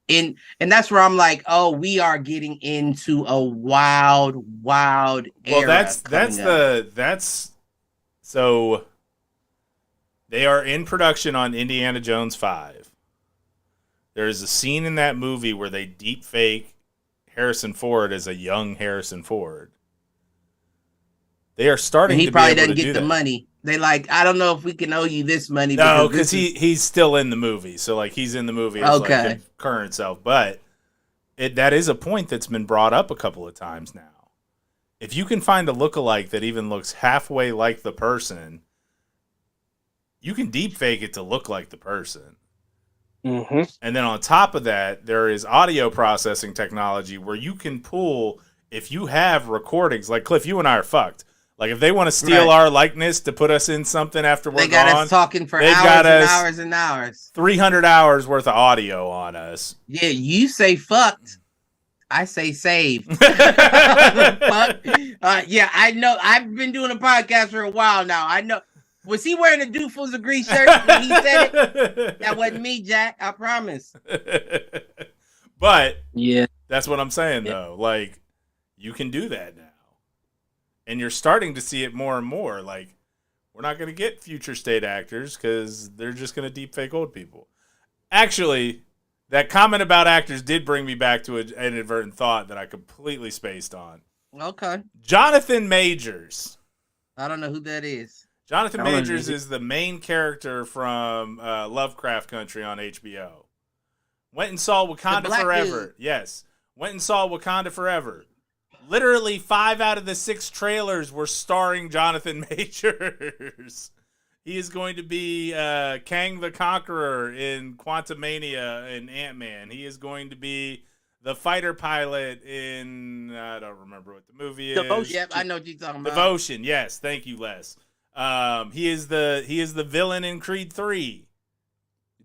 And that's where I'm like, oh, we are getting into a wild era. Well, that's so they are in production on Indiana Jones 5. There is a scene in that movie where they deep fake Harrison Ford as a young Harrison Ford. They are starting to be able to do that. He probably doesn't get the money. They like, I don't know if we can owe you this money. No, because he's still in the movie. So like he's in the movie as like his current self. But that is a point that's been brought up a couple of times now. If you can find a lookalike that even looks halfway like the person, you can deep fake it to look like the person. Mm-hmm. And then on top of that, there is audio processing technology where you can pull, if you have recordings, like Cliff, you and I are fucked. Like if they want to steal our likeness to put us in something after we're gone, they got us talking for hours and hours and hours. 300 hours worth of audio on us. Yeah, you say fucked. I say save. Yeah, I know. I've been doing a podcast for a while now. I know. Was he wearing a Doofus Agree shirt when he said it? That wasn't me, Jack. I promise. But yeah, that's what I'm saying, though. Like, you can do that now. And you're starting to see it more and more. Like, we're not going to get future state actors because they're just going to deep fake old people. Actually, that comment about actors did bring me back to an inadvertent thought that I completely spaced on. Okay. Jonathan Majors. I don't know who that is. Jonathan Majors is the main character from Lovecraft Country on HBO. Went and saw Wakanda Forever. Dude. Yes. Went and saw Wakanda Forever. Literally 5 out of the 6 trailers were starring Jonathan Majors. He is going to be Kang the Conqueror in Quantumania and Ant-Man. He is going to be the fighter pilot in, I don't remember what the movie is. Devotion. Yep, I know what you're talking about. Devotion, yes. Thank you, Les. He is the villain in Creed 3.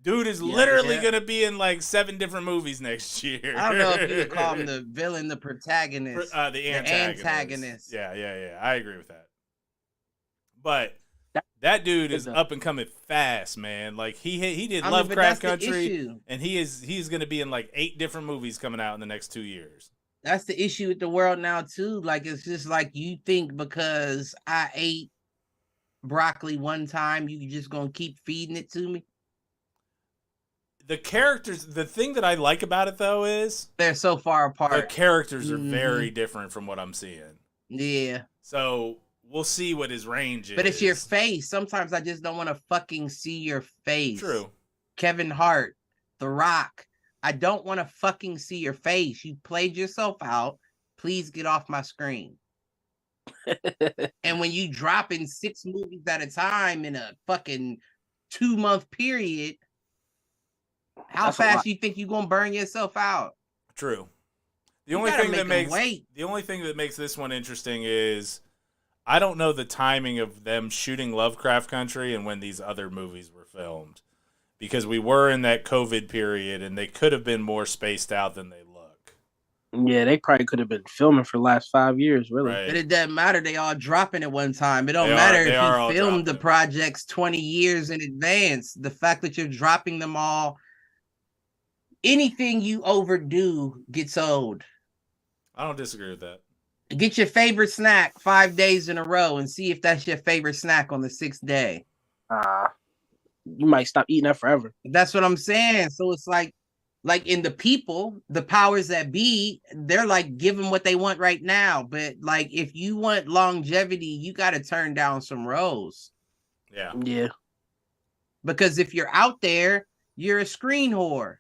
Dude is literally going to be in like 7 different movies next year. I don't know if you would call him the villain, the protagonist. The antagonist. Yeah. I agree with that. But that dude is up and coming fast, man. Like he did Lovecraft Country, and he's going to be in like 8 different movies coming out in the next 2 years. That's the issue with the world now too. Like it's just like you think because I ate broccoli one time, you just gonna keep feeding it to me. The characters, the thing that I like about it though is they're so far apart. The characters are very different from what I'm seeing. Yeah. So we'll see what his range is. But it's your face. Sometimes I just don't want to fucking see your face. True. Kevin Hart, The Rock. I don't want to fucking see your face. You played yourself out. Please get off my screen. And when you drop in 6 movies at a time in a fucking 2-month period, how fast do you think you're gonna burn yourself out? True. The only thing that makes this one interesting is I don't know the timing of them shooting Lovecraft Country and when these other movies were filmed. Because we were in that COVID period and they could have been more spaced out than they look. Yeah, they probably could have been filming for the last 5 years, really. Right. But it doesn't matter. They all dropping at one time. It don't matter if you filmed the projects 20 years in advance. The fact that you're dropping them all, anything you overdo gets old. I don't disagree with that. Get your favorite snack 5 days in a row and see if that's your favorite snack on the 6th day. You might stop eating that forever. That's what I'm saying. So it's like in the people, the powers that be, they're like giving what they want right now. But like, if you want longevity, you got to turn down some roles. Yeah. Yeah. Because if you're out there, you're a screen whore.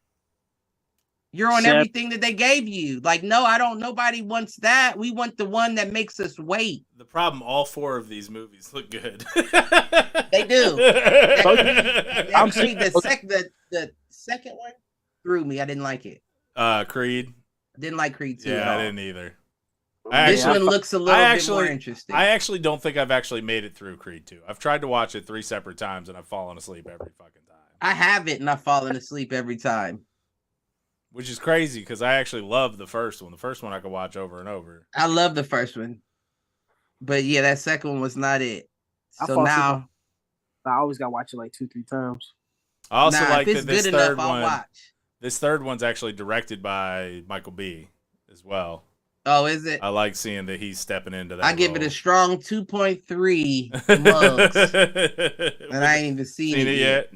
You're on everything that they gave you. Like, no, I don't. Nobody wants that. We want the one that makes us wait. The problem, all 4 of these movies look good. They do. The second one threw me. I didn't like it. Creed. Didn't like Creed 2. Yeah, I didn't either. This one looks a little bit more interesting. I actually don't think I've actually made it through Creed 2. I've tried to watch it 3 separate times and I've fallen asleep every fucking time. I haven't, and I've fallen asleep every time. Which is crazy because I actually love the first one. The first one I could watch over and over. I love the first one. But yeah, that second one was not it. So now I always got to watch it like 2-3 times. I also like that this third enough, one. This third one's actually directed by Michael B. as well. Oh, is it? I like seeing that he's stepping into that. I give it a strong 2.3 mugs. And I ain't even seen it yet.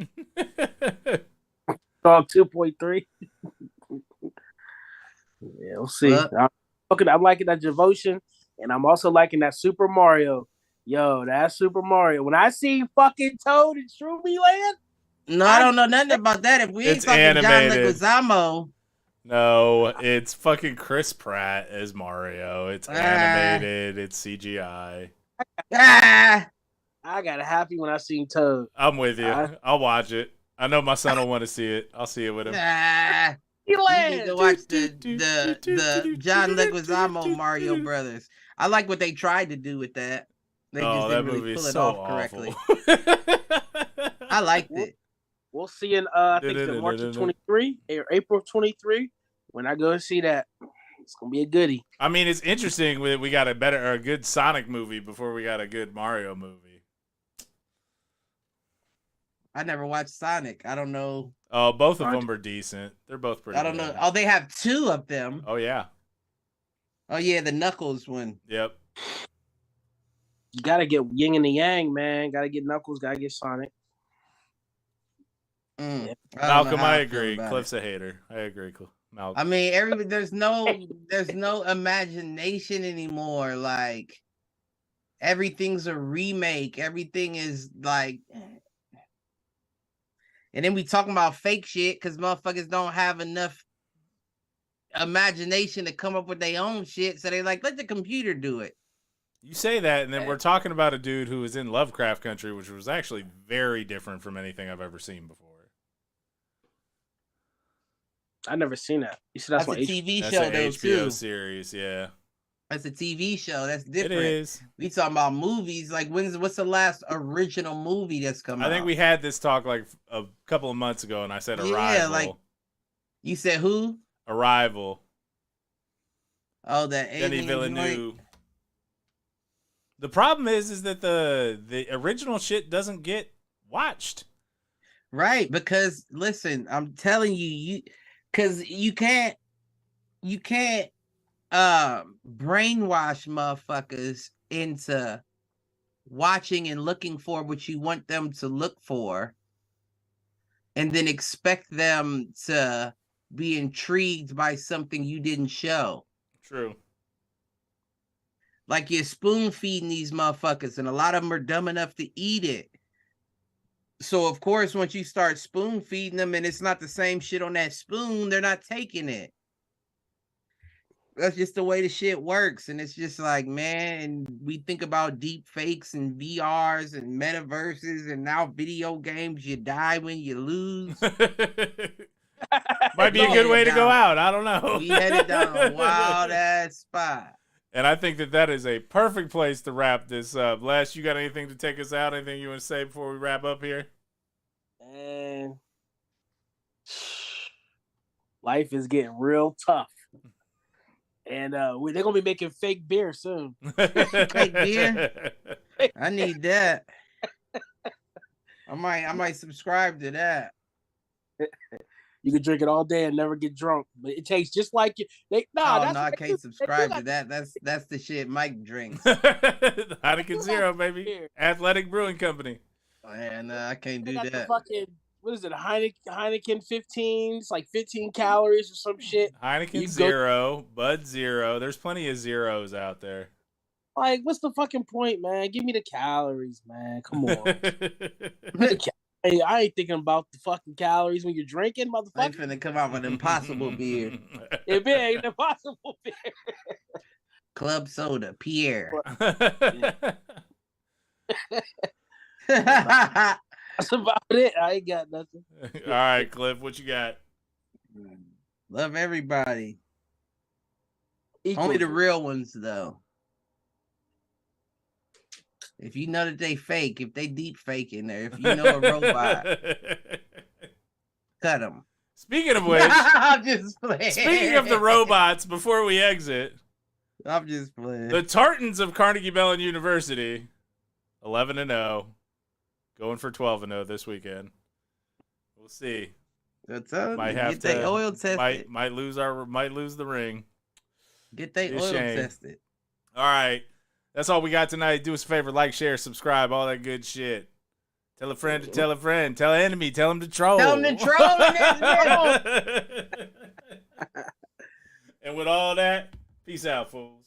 Strong 2.3. Yeah, we'll see. I'm liking that Devotion, and I'm also liking that Super Mario. Yo, that Super Mario. When I see fucking Toad in Shroomy Land, no, I don't know nothing about that. If we ain't fucking animated. John Leguizamo. No, it's fucking Chris Pratt as Mario. It's animated. It's CGI. I got happy when I seen Toad. I'm with you. I'll watch it. I know my son will want to see it. I'll see it with him. You need to watch the John Leguizamo Mario Brothers. I like what they tried to do with that. They just didn't really pull it off correctly. I liked it. We'll see in I think it's March of 23 or April of 23 when I go and see that. It's gonna be a goodie. I mean, it's interesting. We got a good Sonic movie before we got a good Mario movie. I never watched Sonic. I don't know. Oh, both of them are decent. They're both pretty. I don't know. Oh, they have 2 of them. Oh yeah. Oh yeah, the Knuckles one. Yep. You gotta get yin and the yang, man. Gotta get Knuckles. Gotta get Sonic. Malcolm, I agree. Cliff's a hater. I agree, Malcolm. I mean, there's no imagination anymore. Like everything's a remake. Everything is like. And then we talking about fake shit because motherfuckers don't have enough imagination to come up with their own shit. So they like, let the computer do it. You say that, and then we're talking about a dude who was in Lovecraft Country, which was actually very different from anything I've ever seen before. I never seen that. You said That's a TV show, an though, HBO too. series, yeah. That's a TV show. That's different. It is. We talking about movies. Like, what's the last original movie that's come out? I think we had this talk like a couple of months ago, and I said Arrival. Yeah, like, you said who? Arrival. Oh, that Denis alien Villeneuve. joint? The problem is that the original shit doesn't get watched. Right, because listen, I'm telling you, because you can't brainwash motherfuckers into watching and looking for what you want them to look for, and then expect them to be intrigued by something you didn't show. True. Like, you're spoon feeding these motherfuckers, and a lot of them are dumb enough to eat it. So, of course, once you start spoon feeding them and it's not the same shit on that spoon, they're not taking it. That's just the way the shit works. And it's just like, man, we think about deep fakes and VRs and metaverses, and now video games, you die when you lose. Might be a good way to go out. I don't know. We headed down a wild ass spot. And I think that is a perfect place to wrap this up. Les, you got anything to take us out? Anything you want to say before we wrap up here? And life is getting real tough. And they're going to be making fake beer soon. Fake beer? I need that. I might subscribe to that. You can drink it all day and never get drunk, but it tastes just like you. I can't subscribe to that. That's the shit Mike drinks. Heineken Zero, baby. Athletic Brewing Company. And I can't do that. What is it? Heineken 15. It's like 15 calories or some shit. Heineken Zero, Bud Zero. There's plenty of zeros out there. Like, what's the fucking point, man? Give me the calories, man. Come on. Hey, I ain't thinking about the fucking calories when you're drinking, motherfucker. I'm finna come out with Impossible beer. It ain't Impossible beer. Club soda, Pierre. That's about it. I ain't got nothing. All right, Cliff, what you got? Love everybody. Equally. Only the real ones, though. If you know that they fake, if they deep fake in there, if you know a robot, cut them. Speaking of which, I'm just playing. Speaking of the robots, before we exit, I'm just playing. The Tartans of Carnegie Mellon University, 11-0, going for 12-0 this weekend. We'll see. That's might have get they oil tested. Might lose the ring. Get they oil tested. All right. That's all we got tonight. Do us a favor, like, share, subscribe, all that good shit. Tell a friend to tell a friend. Tell an enemy. Tell them to troll. Tell them to troll in this video. And with all that, peace out, fools.